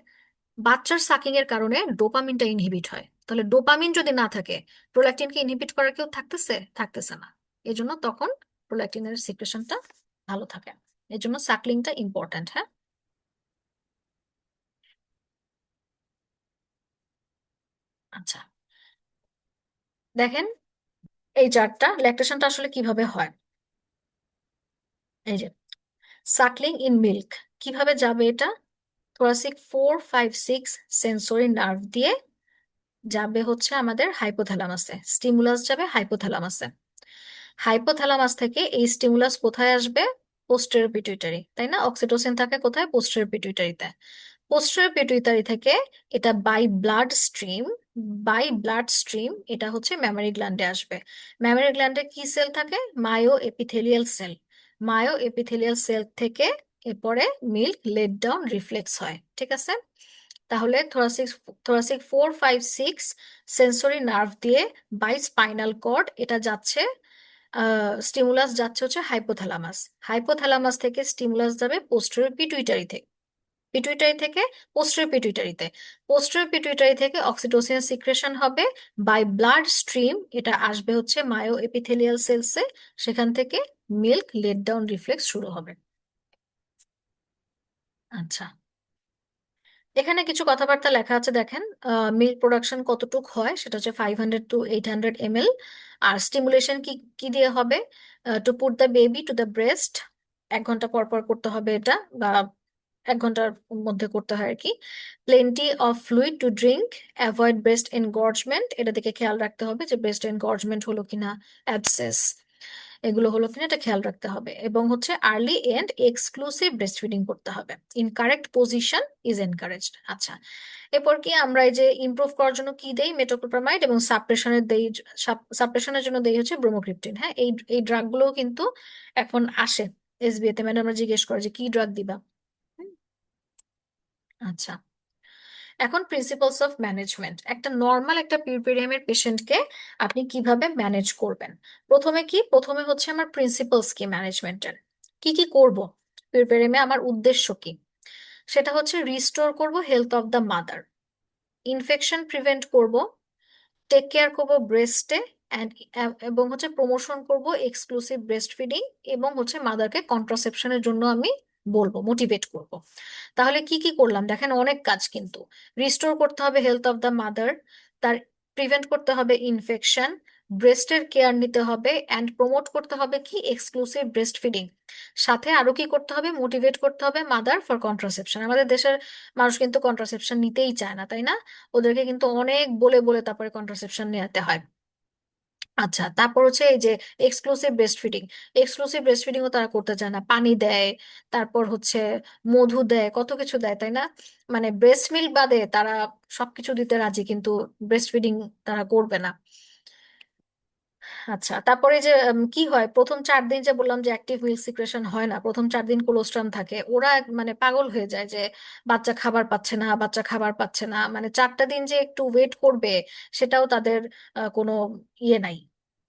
বাচ্চার সাকিং এর কারণে ডোপামিনটা ইনহিবিট হয়। তাহলে ডোপামিন যদি না থাকে, প্রোল্যাকটিনকে ইনহিবিট করার কেউ থাকতেছে, থাকতেছে না। এই জন্য তখন প্রোল্যাকটিনের সিক্রেশনটা ভালো থাকে। এই জন্য সাকলিংটা ইম্পর্ট্যান্ট। হ্যাঁ, আচ্ছা, দেখেন এই চার্টটা, ল্যাকটেশনটা আসলে কিভাবে হয়। এই যে সাকলিং ইন মিল্ক কিভাবে যাবে এটা, থোরাসিক 4, 5, 6 সেন্সরি নার্ভ দিয়ে যাবে হচ্ছে আমাদের হাইপোথ্যালামাসে, স্টিমুলাস যাবে হাইপোথ্যালামাসে। হাইপোথ্যালামাস থেকে এই স্টিমুলাস কোথায় আসবে, পোস্টেরিয়র পিটুইটারি, তাই না? অক্সিটোসিন থাকে কোথায়, পোস্টেরিয়র পিটুইটারিতে। পোস্টেরিয়র পিটুইটারি থেকে এটা বাই ব্লাড স্ট্রিম এটা হচ্ছে ম্যামারি গ্ল্যান্ডে আসবে। ম্যামারি গ্ল্যান্ডে কি সেল থাকে, myo epithelial cell. Myo epithelial cell থেকে এরপরে মিল্ক লেট ডাউন রিফ্লেক্স হয়। ঠিক আছে, তাহলে থোরাসিক 4, 5, 6 সেন্সরি নার্ভ দিয়ে বাই স্পাইনাল কর্ড এটা যাচ্ছে, স্টিমুলাস যাচ্ছে হচ্ছে হাইপোথ্যালামাস। হাইপোথ্যালামাস থেকে স্টিমুলাস যাবে পোস্টেরিয়র পিটুইটারি থেকে, পিটুইটারি থেকে পোস্টেরিয়র পিটুইটারিতে। পোস্টেরিয়র পিটুইটারি থেকে অক্সিটোসিন সিক্রেশন হবে বাই ব্লাড স্ট্রিম, এটা আসবে হচ্ছে মায়ো এপিথেলিয়াল সেলসে। সেখান থেকে মিল্ক লেট ডাউন রিফ্লেক্স শুরু হবে। আচ্ছা, এখানে কিছু কথাবার্তা লেখা আছে দেখেন। মিল্ক প্রোডাকশন কতটুক হয় সেটা হচ্ছে 500 to 800 ml। আর স্টিমুলেশন কি কি দিয়ে হবে, to put the baby to the breast, 1 ঘন্টা পর পর করতে হবে এটা, বা 1 ঘন্টার মধ্যে করতে হয় আর কি। Plenty of fluid to drink, avoid breast engorgement, এটা দিকে খেয়াল রাখতে হবে যে ব্রেস্ট এনগর্জমেন্ট হলো কিনা, অ্যাবসেস এগুলো হলো কিনা এটা খেয়াল রাখতে হবে। এবং হচ্ছে early and exclusive breast feeding করতে হবে, in correct position is encouraged. আচ্ছা, এরপর কি আমরা এই যে ইমপ্রুভ করার জন্য কি দেই, মেটোপ্রোপামাইড, এবং সাপ্রেশনের দেই, সাপ্রেশনের জন্য দেই হচ্ছে ব্রোমোক্রিপ্টিন। হ্যাঁ, এই এই ড্রাগগুলো কিন্তু এখন আসে এসবিএ তে, ম্যাডামরা জিজ্ঞেস করে যে কি ড্রাগ দিবা। হুম, আচ্ছা, এখন প্রিন্সিপালস অফ ম্যানেজমেন্ট, একটা নর্মাল একটা পিউরপেরিয়ামের পেশেন্টকে আপনি কিভাবে ম্যানেজ করবেন। প্রথমে হচ্ছে আমার প্রিন্সিপালস কি ম্যানেজমেন্টের, কি কি করব পিউরপেরিয়ামে, আমার উদ্দেশ্য কি, সেটা হচ্ছে রিস্টোর করব health of the mother, infection prevent করব, টেক কেয়ার করব ব্রেস্টে, অ্যান্ড এবং হচ্ছে প্রমোশন করব এক্সক্লুসিভ ব্রেস্ট ফিডিং, এবং হচ্ছে মাদারকে কন্ট্রাসেপশনের জন্য আমি বলবো, মোটিভেট করব। তাহলে কি কি করলাম দেখেন, অনেক কাজ কিন্তু। রিস্টোর করতে হবে হেলথ অফ দ্য মাদার, তার প্রিভেন্ট করতে হবে ইনফেকশন, ব্রেস্টের কেয়ার নিতে হবে, অ্যান্ড প্রমোট করতে হবে কি এক্সক্লুসিভ ব্রেস্ট ফিডিং। সাথে আরো কি করতে হবে, মোটিভেট করতে হবে মাদার ফর কন্ট্রাসেপশন। আমাদের দেশের মানুষ কিন্তু কন্ট্রাসেপশন নিতেই চায় না, তাই না? ওদেরকে কিন্তু অনেক বলে বলে তারপরে কন্ট্রাসেপশন নিতে হয়। আচ্ছা, তারপর হচ্ছে এই যে exclusive breast feeding, exclusive breast ফিডিংও তারা করতে চায় না, পানি দেয়, তারপর হচ্ছে মধু দেয়, কত কিছু দেয়, তাই না? মানে ব্রেস্ট মিল্ক বাদে তারা সবকিছু দিতে রাজি, কিন্তু ব্রেস্ট ফিডিং তারা করবে না। আচ্ছা, তারপরে যে কি হয়, প্রথম 4 দিন যে বললাম যে অ্যাক্টিভ মিল্ক সিক্রেশন হয় না, প্রথম 4 দিন কোলোস্ট্রাম থাকে, ওরা মানে পাগল হয়ে যায় যে বাচ্চা খাবার পাচ্ছে না, বাচ্চা খাবার পাচ্ছে না, মানে 4টা দিন যে একটু ওয়েট করবে সেটাও তাদের কোনো ইয়ে নাই,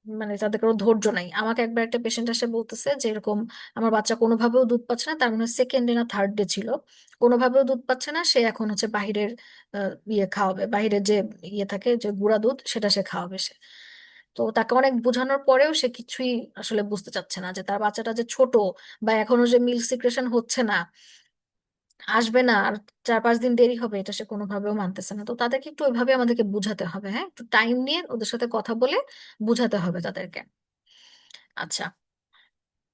মানে তাদের কোনো ধৈর্য নাই। আমাকে একবার একটা পেশেন্ট এসে বলতেছে যে এরকম আমার বাচ্চা কোনোভাবেও দুধ পাচ্ছে না, তার মানে 2nd ডে না 3rd ডে ছিল, কোনোভাবেও দুধ পাচ্ছে না, সে এখন হচ্ছে বাহিরের ইয়ে খাওয়াবে, বাহিরের যে ইয়ে থাকে যে গুঁড়া দুধ সেটা সে খাওয়াবে সে। তো তাকে অনেক বোঝানোর পরেও সে কিছুই আসলে বুঝতে চাচ্ছে না যে তার বাচ্চাটা যে ছোট, বা এখনো যে মিল্ক সিক্রেশন হচ্ছে না, আসবে না, আর 4, 5 দিন দেরি হবে, এটা সে কোনোভাবেও মানতেছে না। তো তাদেরকে একটু ওইভাবে আমাদেরকে বুঝাতে হবে, হ্যাঁ, একটু টাইম নিয়ে ওদের সাথে কথা বলে বুঝাতে হবে তাদেরকে। আচ্ছা,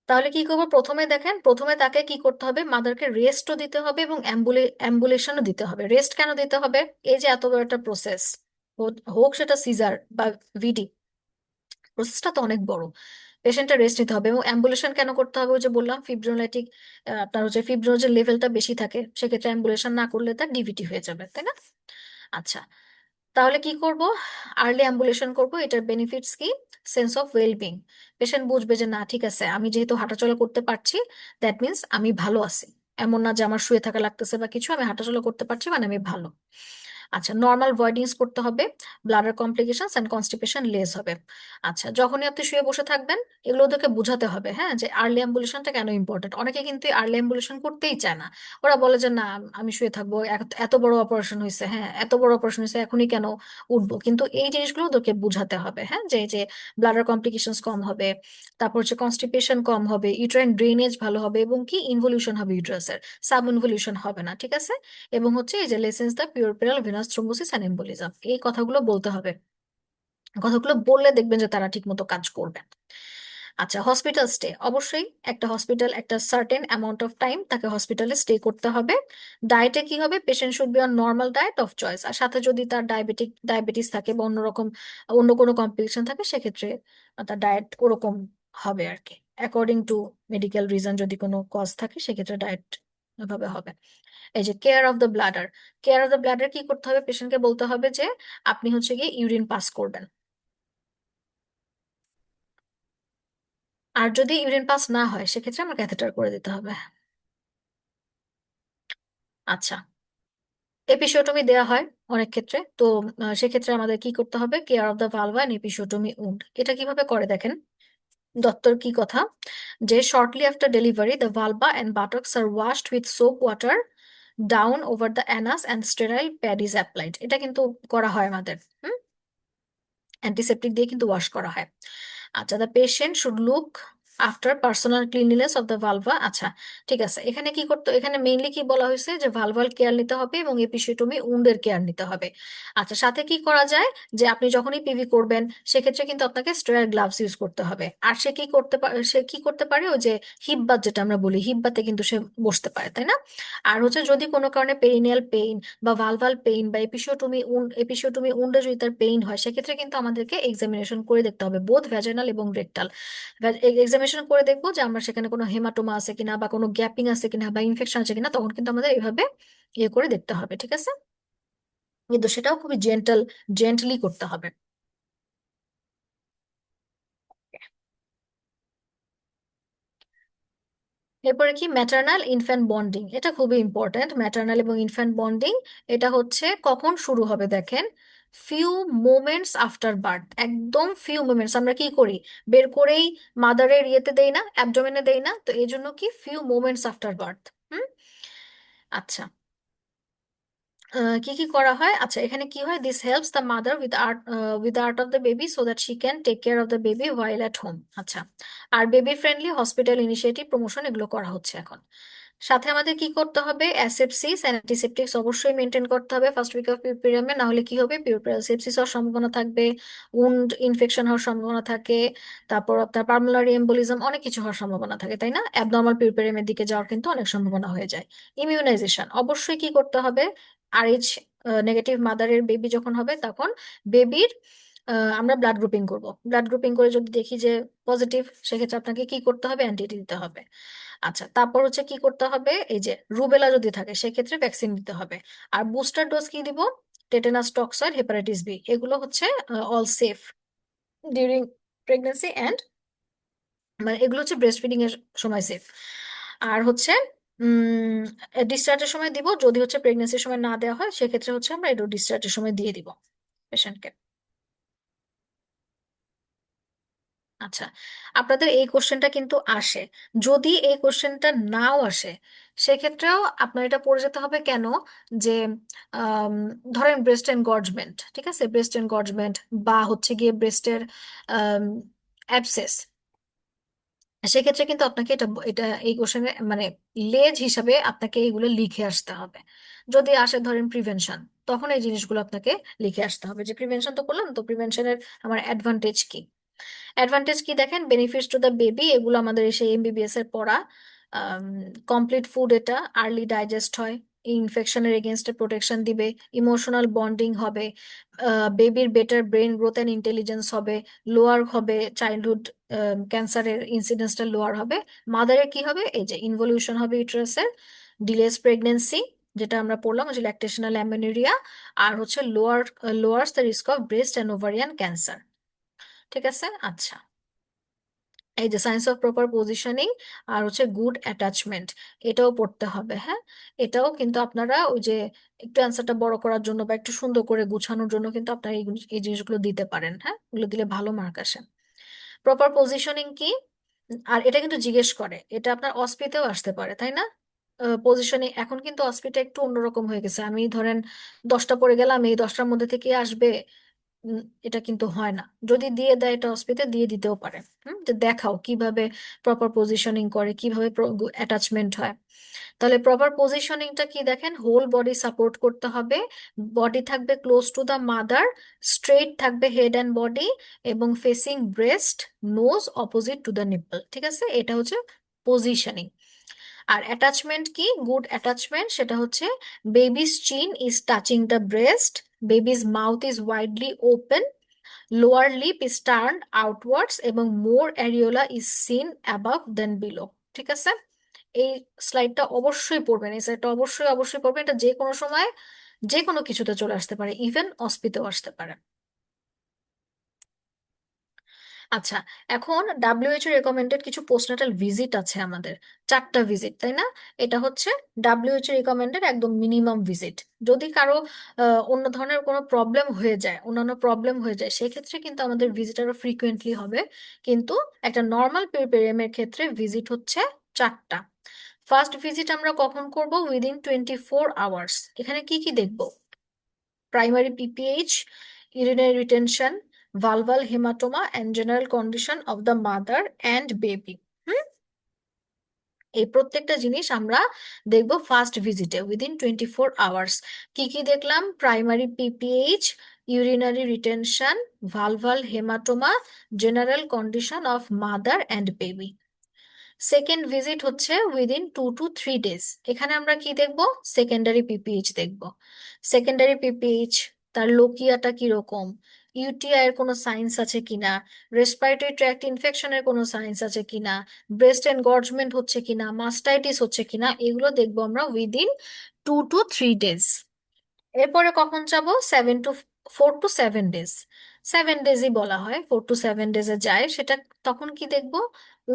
তাহলে কি করবো, প্রথমে দেখেন, প্রথমে তাকে কি করতে হবে, মাদারকে রেস্টও দিতে হবে এবং অ্যাম্বুলেশনও দিতে হবে। রেস্ট কেন দিতে হবে, এই যে এত বড় একটা প্রসেস, হোক সেটা সিজার বা ভিডি, প্রসেসটা তো অনেক বড়, পেশেন্টের রেস্ট নিতে হবে। এবং অ্যাম্বুলেশন কেন করতে হবে, ওই যে বললাম ফিব্রোলাইটিক, আপনার হচ্ছে ফিব্রোজের লেভেলটা বেশি থাকে, সেক্ষেত্রে অ্যাম্বুলেশন না করলে তার ডিভিটি হয়ে যাবে, তাই না? আচ্ছা, তাহলে কি করব, আর্লি অ্যাম্বুলেশন করব, এটার বেনিফিটস কি, সেন্স অফ ওয়েলবিং। পেশেন্ট বুঝবে যে না ঠিক আছে, আমি যেহেতু হাঁটাচলা করতে পারছি, দ্যাট মিন্স আমি ভালো আছি। এমন না যে আমার শুয়ে থাকা লাগতেছে বা কিছু, আমি হাঁটাচলা করতে পারছি মানে আমি ভালো। আচ্ছা, নর্মাল ভয়েডিংস করতে হবে, bladder complications and constipation less হবে। আচ্ছা, যখনই আপনি শুয়ে বসে থাকবেন এগুলো ওদেরকে বোঝাতে হবে, হ্যাঁ, যে আর্লি অ্যাম্বুলেশনটা কেন ইম্পর্টেন্ট। অনেকে কিন্তু আর্লি অ্যাম্বুলেশন করতেই চায় না। ওরা বলে যে না, আমি শুয়ে থাকবো, এত বড় অপারেশন হয়েছে, হ্যাঁ এত বড় অপারেশন হয়েছে, এখনই কেন উঠবো। কিন্তু এই জিনিসগুলো ওদেরকে বোঝাতে হবে, হ্যাঁ, যে ব্লাডার কমপ্লিকেশনস কম হবে, তারপর হচ্ছে কনস্টিপেশন কম হবে, ইউট্রাইন ড্রেনেজ ভালো হবে, এবং কি ইনভলিউশন হবে ইউট্রাসের, সাব ইনভলিউশন হবে না, ঠিক আছে। এবং হচ্ছে এই যে lessens the puerperal venous thrombosis and embolism, এই কথাগুলো বলতে হবে। কথাগুলো বললে দেখবেন যে তারা ঠিক মতো কাজ করবে। আচ্ছা, হসপিটাল স্টে, অবশ্যই একটা হসপিটাল একটা সার্টেন অ্যামাউন্ট অফ টাইম তাকে হসপিটালে স্টে করতে হবে। ডায়েটে কি হবে, patient should be on normal diet of choice. আর সাথে যদি তার ডায়াবেটিস থাকে বা অন্যরকম অন্য কোনো কমপ্লিকেশন থাকে, সেক্ষেত্রে তার ডায়েট ওরকম হবে আর কি, অ্যাকর্ডিং টু মেডিকেল রিজন। যদি কোনো কজ থাকে সেক্ষেত্রে ডায়েট ভাবে হবে। এই যে care of the bladder, care of the bladder কি করতে হবে, পেশেন্টকে বলতে হবে যে আপনি হচ্ছে গিয়ে ইউরিন পাস করবেন। আর যদি ইউরিন পাস না হয় সেক্ষেত্রে আমরা ক্যাথেটার করে দিতে হবে। আচ্ছা, এপিsiotomy দেওয়া হয় অনেক ক্ষেত্রে, তো সেক্ষেত্রে আমাদের কি করতে হবে, care of the vulva and episiotomy wound. এটা কিভাবে করে দেখেন, ডক্টর কি কথা, যে shortly after delivery the vulva and buttocks are washed with soap water down over the anus and sterile pad is applied. এটা কিন্তু করা হয় আমাদের, অ্যান্টিসেপ্টিক দিয়ে কিন্তু ওয়াশ করা হয়। আচ্ছা, the patient should look after personal cleanliness of the vulva. আচ্ছা, ঠিক আছে, এখানে কি করতে, এখানে মেইনলি কি বলা হয়েছে যে ভালভাল কেয়ার নিতে হবে এবং এপিsiotomy উন্ডের কেয়ার নিতে হবে। আচ্ছা, সাথে কি করা যায়, যে আপনি যখনই পিভি করবেন সেক্ষেত্রে কিন্তু আপনাকে স্টেরাইল গ্লাভস ইউজ করতে হবে। আর সে কি করতে পারে, ওই যে হিপ বাথ যেটা আমরা বলি, হিপ বাথে কিন্তু সে বসতে পারে, তাই না। আর হচ্ছে যদি কোনো কারণে পেরিনিয়াল পেইন বা ভালভাল পেইন বা এপিsiotomy উন্ডে যদি তার পেইন হয়, সেক্ষেত্রে কিন্তু আমাদেরকে এক্সামিনেশন করে দেখতে হবে, বোথ ভ্যাজাইনাল এবং রেকটাল। এক্সামিনেশন করে দেখবো যে আমরা সেখানে কোনো হেমাটোমা আছে কিনা বা কোনো গ্যাপিং আছে কিনা বা ইনফেকশন আছে কিনা, তখন কিন্তু আমাদের এইভাবে ইয়ে করে দেখতে হবে, ঠিক আছে। কিন্তু সেটাও খুবই জেন্টলি করতে হবে। এরপরে কি, ম্যাটার্নাল ইনফ্যান্ট বন্ডিং, এটা খুবই ইম্পর্ট্যান্ট। ম্যাটার্নাল এবং ইনফ্যান্ট বন্ডিং এটা হচ্ছে কখন শুরু হবে দেখেন, ফিউ মোমেন্টস আফটার বার্থ। একদম ফিউ মোমেন্টস, আমরা কি করি, বের করেই মাদারের ইয়েতে দেই না, অ্যাবডোমেনে দেই না, তো এই জন্য কি few moments after birth. Hmm. আচ্ছা, কি কি করা হয়, আচ্ছা এখানে কি হয়, this helps the mother with art of the baby so that she can take care of the baby while at home. আচ্ছা, আর baby friendly hospital initiative promotion এগুলো করা হচ্ছে এখন। সাথে আমাদের কি করতে হবে, অ্যাসেপসিস অ্যান্টিসেপটিক্স অবশ্যই মেনটেন করতে হবে ফার্স্ট উইক অফ পিরিয়ডে, না হলে কি হবে, পিউরোরাল সেপসিস হওয়ার সম্ভাবনা থাকবে, উন্ড ইনফেকশন হওয়ার সম্ভাবনা থাকে, তারপর আপনার পালমোনারি এম্বোলিজম, অনেক কিছু হওয়ার সম্ভাবনা থাকে, তাই না। অ্যাবনর্মাল পিউরোপেরিয়ামের দিকে যাওয়ার কিন্তু অনেক সম্ভাবনা হয়ে যায়। ইমিউনাইজেশন অবশ্যই কি করতে হবে, আরএইচ নেগেটিভ মাদারের বেবি যখন হবে তখন বেবির আমরা ব্লাড গ্রুপিং করব। ব্লাড গ্রুপিং করে যদি দেখি যে পজিটিভ, সেক্ষেত্রে আপনাকে কি করতে হবে, অ্যান্টিটি দিতে হবে। আচ্ছা, তারপর হচ্ছে কি করতে হবে, এই যে রুবেলা যদি থাকে সেক্ষেত্রে ভ্যাকসিন দিতে হবে। আর বুস্টার ডোজ কি দিব, টেটানাস, টক্সয়েড, হেপাটাইটিস বি, এগুলো হচ্ছে all safe during pregnancy and, মানে এগুলো হচ্ছে ব্রেস্ট ফিডিং এর সময় সেফ। আর হচ্ছে ডিসচার্জের সময় দিব, যদি হচ্ছে প্রেগনেন্সির সময় না দেওয়া হয় সেক্ষেত্রে হচ্ছে আমরা এটা ডিসচার্জের সময় দিয়ে দিব পেশেন্টকে। আচ্ছা, আপনাদের এই কোশ্চেনটা কিন্তু আসে। যদি এই কোশ্চেনটা নাও আসে সেক্ষেত্রেও আপনার এটা পড়ে যেতে হবে কেন, যে আম, ধরেন ব্রেস্ট এনগর্জমেন্ট, ঠিক আছে, ব্রেস্ট এনগর্জমেন্ট বা হচ্ছে গিয়ে ব্রেস্টের অ্যাবসেস, সেক্ষেত্রে কিন্তু আপনাকে এটা এটা এই কোশ্চেনে মানে লেজ হিসাবে আপনাকে এইগুলো লিখে আসতে হবে। যদি আসে ধরেন প্রিভেনশন, তখন এই জিনিসগুলো আপনাকে লিখে আসতে হবে, যে প্রিভেনশন তো করলাম, তো প্রিভেনশনের আমার অ্যাডভান্টেজ কি। অ্যাডভান্টেজ কি দেখেন, বেনিফিটস টু দ্য বেবি, এগুলো আমাদের সেই এমবিবিএস এর পড়া। কমপ্লিট ফুড, এটা আর্লি ডাইজেস্ট হয়, ইনফেকশনের এগেনস্টে প্রোটেকশন দিবে, ইমোশনাল বন্ডিং হবে, বেবির better brain growth and intelligence হবে, লোয়ার হবে চাইল্ডহুড ক্যান্সারের ইনসিডেন্সটা লোয়ার হবে। মাদারের কি হবে, এই যে ইনভলিউশন হবে ইউটারাসের, ডিলেস প্রেগনেন্সি যেটা আমরা পড়লাম, হচ্ছে ল্যাকটেশনাল অ্যামেনোরিয়া, আর হচ্ছে lowers the risk of breast and ovarian cancer. ঠিক আছে। আচ্ছা, এই যে সায়েন্স অফ প্রপার পজিশনিং আর হচ্ছে গুড অ্যাটাচমেন্ট, এটাও পড়তে হবে। হ্যাঁ, এটাও কিন্তু আপনারা ওই যে একটু অ্যান্সারটা বড় করার জন্য বা একটু সুন্দর করে গুছানোর জন্য কিন্তু আপনারা এই জিনিসগুলো দিতে পারেন। হ্যাঁ, ওগুলো দিলে ভালো মার্ক আসে। প্রপার পজিশনিং কি? আর এটা কিন্তু জিজ্ঞেস করে, এটা আপনার অস্পিতেও আসতে পারে, তাই না? পজিশনিং এখন কিন্তু অস্পিটা একটু অন্যরকম হয়ে গেছে। আমি ধরেন 10টা পড়ে গেলাম, এই 10টার মধ্যে থেকে আসবে, এটা কিন্তু হয় না। যদি দিয়ে দেয় এটা হসপিটাল দিয়ে দিতেও পারে। যে দেখাও কিভাবে প্রপার পজিশনিং করে, কিভাবে অ্যাটাচমেন্ট হয়। তাহলে প্রপার পজিশনিংটা কি দেখেন, হোল বডি সাপোর্ট করতে হবে, বডি থাকবে close to the mother, straight থাকবে হেড অ্যান্ড বডি, এবং facing breast, nose opposite to the nipple. ঠিক আছে, এটা হচ্ছে পজিশনিং। আর অ্যাটাচমেন্ট কি? গুড অ্যাটাচমেন্ট সেটা হচ্ছে baby's chin is touching the breast, baby's mouth is widely open, lower lip is turn outwards, এবং more areola is seen above than below. ঠিক আছে, এই স্লাইডটা অবশ্যই পড়বেন, এই স্লাইডটা অবশ্যই অবশ্যই পড়বেন। এটা যে কোনো সময় যে কোনো কিছুতে চলে আসতে পারে, ইভেন অস্পিতেও আসতে পারে। আচ্ছা, এখন ডাব্লিউএইচও রেকমেন্ডেড কিছু পোস্টনাটাল ভিজিট আছে আমাদের, 4টা ভিজিট, তাই না? এটা হচ্ছে ডাব্লিউএইচও রেকমেন্ডেড একদম মিনিমাম ভিজিট। যদি কারো অন্য ধরনের কোনো প্রবলেম হয়ে যায়, অন্যান্য প্রবলেম হয়ে যায়, সেক্ষেত্রে কিন্তু আমাদের ভিজিট আরো ফ্রিকুয়েন্টলি হবে। কিন্তু একটা নর্মাল পেরিপেরিয়ামের ক্ষেত্রে ভিজিট হচ্ছে 4টা। ফার্স্ট ভিজিট আমরা কখন করব? Within 24 hours. এখানে কি কি দেখবো? Primary PPH, urinary retention, valval hematoma, and general condition of the mother and baby। হুম, এই প্রত্যেকটা জিনিস আমরা দেখব ফার্স্ট ভিজিটে উইদিন 24 আওয়ার্স। কি কি দেখলাম? Primary PPH, urinary retention, vulval haematoma, general condition of mother and baby. Second visit হচ্ছে উইদিন 2 to 3 ডেজ। এখানে আমরা কি দেখব? সেকেন্ডারি পিপিএইচ দেখব। সেকেন্ডারি পিপিএইচ, তার লোকিয়াটা কিরকম, ইউটিআই এর কোনো সাইন্স আছে কিনা, রেসপিরেটরি ট্র্যাক্ট ইনফেকশনের কোনো সাইন্স আছে কিনা, ব্রেস্ট এনগর্জমেন্ট হচ্ছে কিনা, মাস্টাইটিস হচ্ছে কিনা, এগুলো দেখবো আমরা উইদিন 2 to 3 ডেজ। এরপরে কখন যাব? 4 to 7 ডেজ। 7 ডেজই বলা হয়, 4 to 7 ডেজে যায় সেটা। তখন কি দেখব?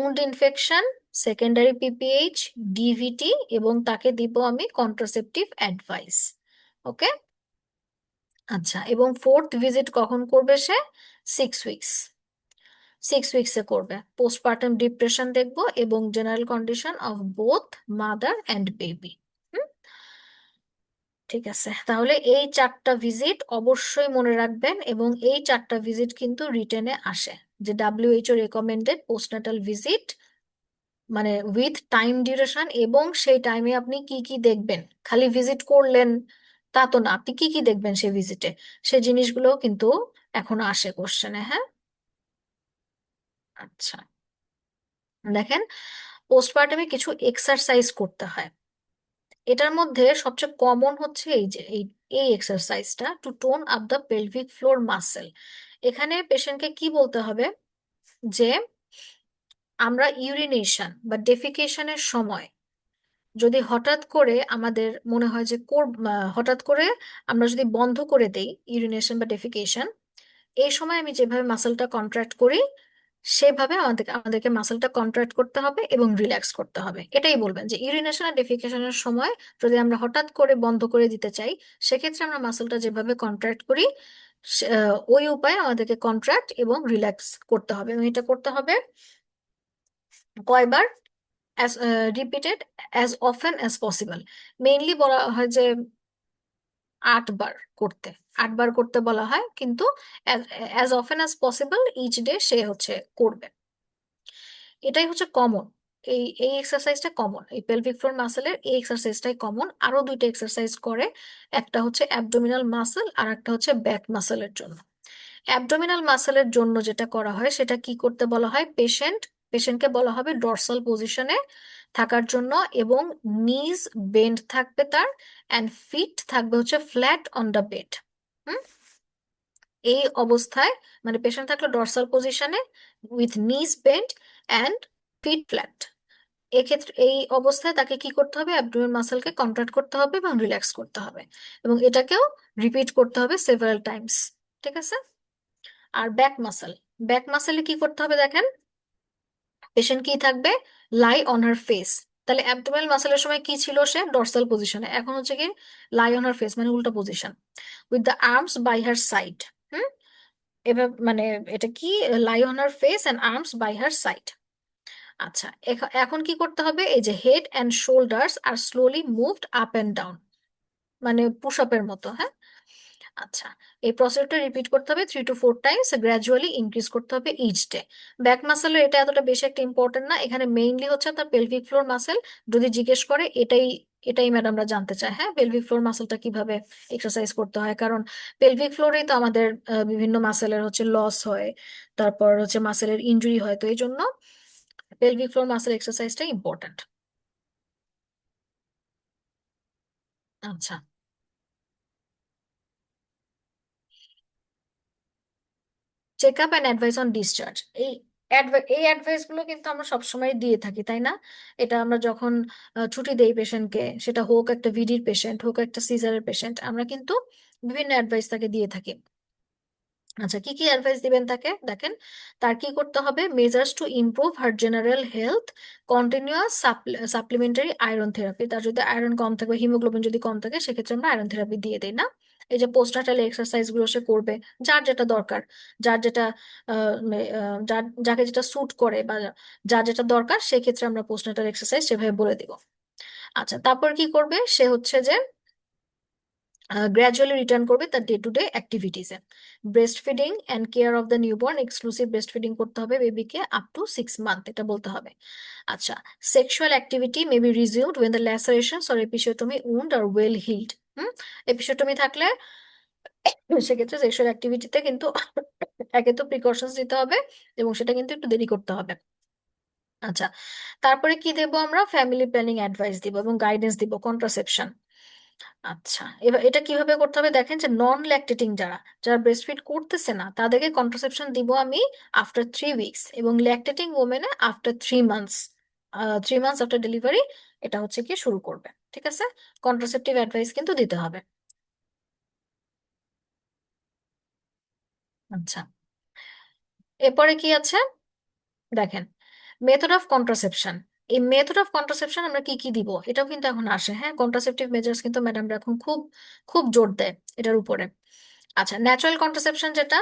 উন্ড ইনফেকশন, সেকেন্ডারি পিপিএইচ, ডিভিটি, এবং তাকে দিব আমি কন্ট্রাসেপটিভ অ্যাডভাইস। ওকে। আচ্ছা, এবং ফোর্থ ভিজিট কখন করবে সে? 6 উইকস। 6 উইকসে করবে। পোস্টপার্টাম ডিপ্রেশন দেখবো এবং general condition of both mother and baby. ঠিক আছে, তাহলে এই 4টা ভিজিট অবশ্যই মনে রাখবেন, এবং এই 4টা ভিজিট কিন্তু রিটেনে আসে, যে ডাব্লিউএইচও রেকমেন্ডেড পোস্টনাটাল ভিজিট, মানে উইথ টাইম ডিউরেশন, এবং সেই টাইমে আপনি কি কি দেখবেন। খালি ভিজিট করলেন তা তো না, আপনি কি কি দেখবেন সেই ভিজিটে, সেই জিনিসগুলো কিন্তু এখনো আসে কোশ্চেনে। হ্যাঁ, আচ্ছা, দেখেন, পোস্টপার্টামে কিছু এক্সারসাইজ করতে হয়। এটার মধ্যে সবচেয়ে কমন হচ্ছে এই যে এই এই এক্সারসাইজটা, to tone up the pelvic floor muscle. এখানে পেশেন্টকে কি বলতে হবে? যে আমরা ইউরিনেশন বা ডেফিকেশনের সময় যদি হঠাৎ করে আমাদের মনে হয় যে হঠাৎ করে আমরা যদি বন্ধ করে দেই ইউরিনেশন বা ডেফিকেশন, এই সময় আমি যেভাবে মাসেলটা কন্ট্রাক্ট করি, সেভাবে আমাদেরকে মাসেলটা কন্ট্রাক্ট করতে হবে এবং রিল্যাক্স করতে হবে। এটাই বলবেন যে ইউরিনেশন আর ডেফিকেশনের সময় যদি আমরা হঠাৎ করে বন্ধ করে দিতে চাই, সেক্ষেত্রে আমরা মাসেলটা যেভাবে কন্ট্রাক্ট করি, ওই উপায়ে আমাদেরকে কন্ট্রাক্ট এবং রিল্যাক্স করতে হবে। এবং এটা করতে হবে কয়বার? As repeated, as often as possible. Mainly বলা হয় যে 8বার করতে, 8বার করতে বলা হয়, কিন্তু as often as possible each day সে হচ্ছে করবে। এটাই হচ্ছে কমন। এই এই এক্সারসাইজটা কমন, এই পেলভিক ফ্লোর মাসেলের এই এক্সারসাইজটাই কমন। আরো 2টা এক্সারসাইজ করে, একটা হচ্ছে অ্যাবডোমিনাল মাসেল আর একটা হচ্ছে ব্যাক মাসেলের জন্য। অ্যাবডোমিনাল মাসেলের জন্য যেটা করা হয় সেটা কি করতে বলা হয়? পেশেন্টকে বলা হবে ডর্সাল পজিশনে থাকার জন্য, এবং নিজ বেন্ড থাকবে তার, অ্যান্ড ফিট থাকবে হচ্ছে ফ্ল্যাট অন দ্য বেড। এই অবস্থায়, মানে পেশেন্ট থাকলো ডর্সাল পজিশনে উইথ নিজ বেন্ড অ্যান্ড ফিট ফ্ল্যাট, এক্ষেত্রে এই অবস্থায় তাকে কি করতে হবে? অ্যাবডোমেন মাসেলকে কন্ট্রাক্ট করতে হবে এবং রিল্যাক্স করতে হবে, এবং এটাকেও রিপিট করতে হবে সেভারাল টাইমস। ঠিক আছে। আর ব্যাক মাসেল, ব্যাক মাসেলে কি করতে হবে দেখেন, পেশেন্ট কি থাকবে, লাই অন হার ফেস। তাহলে অ্যাবডোমিনাল মাসেলের সময় কি ছিল, সে ডর্সাল পজিশনে, এখন হচ্ছে কি লাই অন হার ফেস মানে উল্টা position, with the arms by her side. Hmm, এবার মানে এটা কি, lie on her face and arms by her side. আচ্ছা, এখন কি করতে হবে, এই যে head and shoulders are slowly moved up and down, মানে পুশ আপের মতো, হ্যাঁ। আচ্ছা, এই প্রসেসটা রিপিট করতে হবে 3 to 4 টাইমস, গ্র্যাজুয়ালি ইনক্রিজ করতে হবে ইচ ডে। ব্যাক মাসেলের এটা এতটা বেশি একটা ইম্পর্টেন্ট না, এখানে মেইনলি হচ্ছে আপনার পেলভিক ফ্লোর মাসেল। যদি জিজ্ঞেস করে এটাই, এটাই ম্যাডামরা জানতে চায়, হ্যাঁ পেলভিক ফ্লোর মাসেলটা কিভাবে এক্সারসাইজ করতে হয়, কারণ পেলভিক ফ্লোরেই তো আমাদের বিভিন্ন মাসেলের হচ্ছে লস হয়, তারপর হচ্ছে মাসেলের ইনজুরি হয়, তো এই জন্য পেলভিক ফ্লোর মাসেল এক্সারসাইজটা ইম্পর্টেন্ট। আচ্ছা, check up and advice on discharge, এই এই অ্যাডভাইস গুলো কিন্তু আমরা সবসময় দিয়ে থাকি, তাই না? এটা আমরা যখন ছুটি দেই পেশেন্টকে, সেটা হোক একটা ভিডির পেশেন্ট, হোক একটা সিজারের পেশেন্ট, আমরা কিন্তু বিভিন্ন অ্যাডভাইস তাকে দিয়ে থাকি। আচ্ছা, কি কি অ্যাডভাইস দিবেন তাকে দেখেন, তার কি করতে হবে, measures to improve her general health, continuous supplementary iron therapy, তার যদি আয়রন কম থাকে, হিমোগ্লোবিন যদি কম থাকে, সেক্ষেত্রে আমরা আয়রন থেরাপি দিয়ে দিই না। এই যে পোস্টনাটাল এক্সারসাইজ গুলো সে করবে, যার যেটা দরকার, যার যেটা যাকে যেটা স্যুট করে বা যার যেটা দরকার, সেক্ষেত্রে আমরা পোস্টনাটাল এক্সারসাইজ সেভাবে বলে দিব। আচ্ছা, তারপর কি করবে, সে হচ্ছে যে গ্র্যাজুয়ালি রিটার্ন করবে তার ডে টু ডে অ্যাক্টিভিটিসে। Breast feeding and care of the newborn, exclusive breast feeding করতে হবে বেবিকে আপ টু 6 মান্থ, এটা বলতে হবে। আচ্ছা, sexual activity may be resumed when the lacerations or episiotomy wound are well healed. Hmm, episiotomy থাকলে সেক্ষেত্রে সেক্সুয়াল অ্যাক্টিভিটিতে কিন্তু একে তো প্রিকশনস নিতে হবে, এবং সেটা কিন্তু একটু দেরি করতে হবে। আচ্ছা, তারপরে কি দেবো আমরা, ফ্যামিলি প্ল্যানিং অ্যাডভাইস দিব এবং গাইডেন্স দিব, কন্ট্রাসেপশন। আচ্ছা, এবার এটা কিভাবে করতে হবে দেখেন, যে নন ল্যাকটেটিং যারা, যারা ব্রেস্ট ফিড করতেছে না, তাদেরকে কন্ট্রাসেপশন দিব আমি আফটার 3 উইকস, এবং ল্যাকটেটিং ওমেনে after 3 months, 3 months after delivery এটা হচ্ছে কি শুরু করবে, ঠিক আছে? কন্ট্রাসেপটিভ অ্যাডভাইস কিন্তু দিতে হবে। আচ্ছা, এরপরে কি আছে দেখেন, মেথড অফ কন্ট্রাসেপশন। এই মেথড অফ কন্ট্রাসেপশন আমরা কি কি দিব, এটাও কিন্তু এখন আসে, হ্যাঁ কন্ট্রাসেপটিভ মেজার্স কিন্তু ম্যাডামরা এখন খুব খুব জোর দেয় এটার উপরে। আচ্ছা, ন্যাচারাল কন্ট্রাসেপশন যেটা,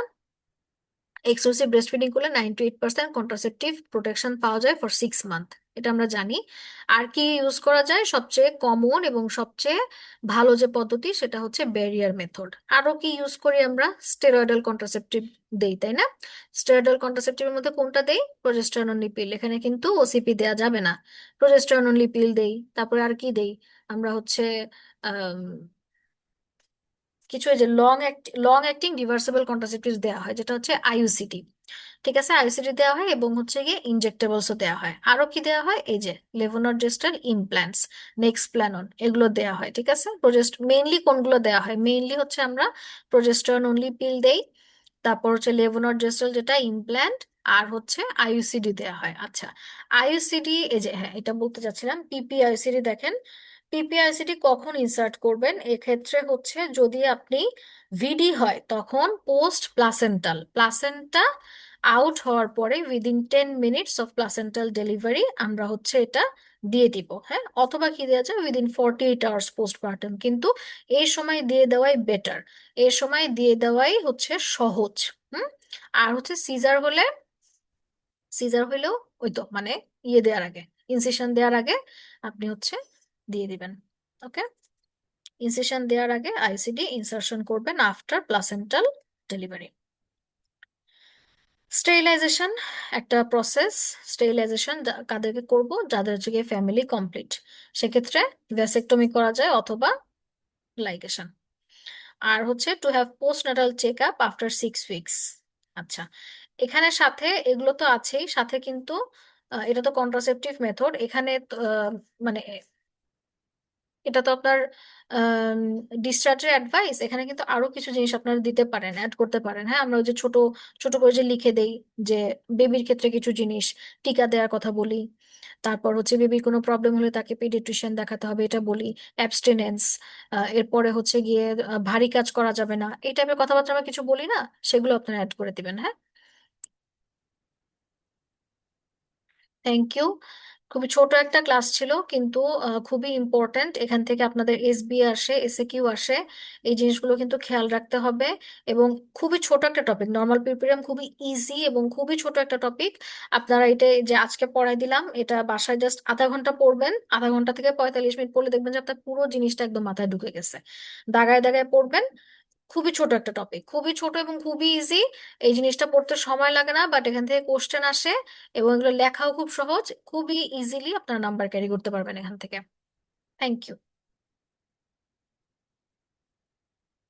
এক্সক্লুসিভ ব্রেস্ট ফিডিং করলে 98% কন্ট্রাসেপটিভ প্রোটেকশন পাওয়া যায় ফর 6 মান্থ, এটা আমরা জানি। আর কি ইউজ করা যায়, সবচেয়ে কমন এবং সবচেয়ে ভালো যে পদ্ধতি, সেটা হচ্ছে ব্যারিয়ার মেথড। আরো কি ইউজ করি আমরা, স্টেরয়েডাল কন্ট্রাসেপটিভ দেই, তাই না? স্টেরয়েডাল কন্ট্রাসেপটিভের মধ্যে কোনটা দেই, প্রজেস্টেরন অনলি পিল, এখানে কিন্তু ওসিপি দেয়া যাবে না, প্রজেস্টেরন অনলি পিল দেই। তারপরে আর কি দেই আমরা, হচ্ছে কিছু এই যে লং অ্যাক্টিং রিভার্সিবল কন্ট্রাসেপটিভস দেওয়া হয়, যেটা হচ্ছে আইইউসিটি। ঠিক আছে, আইইউসিটি দেওয়া হয়, এবং হচ্ছে গিয়ে ইনজেক্টেবলসও দেওয়া হয়। আরো কি দেওয়া হয়, এই যে লেভোনরজেস্ট্রাল ইমপ্ল্যান্টস, নেক্সপ্ল্যানন, এগুলো দেওয়া হয়। ঠিক আছে, মেইনলি কোনগুলো দেওয়া হয়, মেইনলি হচ্ছে আমরা প্রজেস্টেরন অনলি পিল দেই, তারপর হচ্ছে লেভোনরজেস্ট্রাল যেটা ইমপ্ল্যান্ট, আর হচ্ছে আইইউসিডি দেওয়া হয়। আচ্ছা, আইইউসিডি, এই যে হ্যাঁ এটা বলতে চাচ্ছিলাম, পিপিআইসিডি দেখেন, পিপিআইসিডি কখন ইনসার্ট করবেন, এক্ষেত্রে হচ্ছে যদি আপনি ভিডি হয় তখন পোস্ট প্লাসেন্টাল, প্লাসেন্টা আউট হওয়ার পরে within 10 minutes of placental delivery আমরা হচ্ছে এটা দিয়ে দিব, হ্যাঁ। অথবা কি দেওয়া যায়, উইদিন 48 আওয়ার্স পোস্টপার্টাম, কিন্তু এই সময় দিয়ে দেওয়াই বেটার, এই সময় দিয়ে দেওয়াই হচ্ছে সহজ। হুম, আর হচ্ছে সিজার হলে, সিজার হইলেও ওই তো মানে ইয়ে দেওয়ার আগে, ইনসিশন দেওয়ার আগে আপনি হচ্ছে দিয়ে দিবেন। ওকে, ইনসিশন দেওয়ার আগে আইসিডি ইনসার্শন করবেন আফটার প্লাসেন্টাল ডেলিভারি। স্টেরিলাইজেশন একটা প্রসেস, স্টেরিলাইজেশন কাদেরকে করব, যাদের হচ্ছে ফ্যামিলি কমপ্লিট, সেক্ষেত্রে ভ্যাসেক্টমি করা যায় অথবা লাইগেশন। আর হচ্ছে to have postnatal check up after 6 weeks. আচ্ছা, এখানে সাথে এগুলো তো আছেই, সাথে কিন্তু এটা তো কন্ট্রাসেপটিভ মেথড, এখানে মানে এটা তো আপনার ডিসচার্জের অ্যাডভাইস, এখানে কিন্তু আরো কিছু জিনিস আপনারা দিতে পারেন, অ্যাড করতে পারেন, হ্যাঁ। আমরা ওই যে ছোট ছোট করে যে লিখে দেই, যে বেবির ক্ষেত্রে কিছু জিনিস, টিকা দেওয়ার কথা বলি, তারপর হচ্ছে বেবির কোনো প্রবলেম হলে তাকে পেডিয়াট্রিশিয়ান দেখাতে হবে এটা বলি, অ্যাবস্টিনেন্স, এরপরে হচ্ছে গিয়ে ভারী কাজ করা যাবে না, এই টাইপের কথাবার্তা আমরা কিছু বলি না, সেগুলো আপনারা অ্যাড করে দিবেন, হ্যাঁ। Thank you. খুবই ছোট একটা ক্লাস ছিল কিন্তু খুবই ইম্পর্ট্যান্ট। এখান থেকে আপনাদের এসবি আসে, এসএকিউ আসে, এই জিনিসগুলো কিন্তু খেয়াল রাখতে হবে। এবং খুবই ছোট একটা টপিক, নর্মাল পিপিএম খুবই ইজি এবং খুবই ছোট একটা টপিক। আপনারা এটা যে আজকে পড়াই দিলাম, এটা বাসায় জাস্ট আধা ঘন্টা পড়বেন, আধা ঘন্টা থেকে 45 মিনিট পড়লে দেখবেন যে আপনার পুরো জিনিসটা একদম মাথায় ঢুকে গেছে। দাগায় দাগায় পড়বেন। খুবই ছোট একটা টপিক, খুবই ছোট এবং খুবই ইজি। এই জিনিসটা পড়তে সময় লাগে না, বাট এখান থেকে কোশ্চেন আসে এবং এগুলো লেখাও খুব সহজ। খুবই ইজিলি আপনারা নাম্বার ক্যারি করতে পারবেন এখান থেকে। Thank you.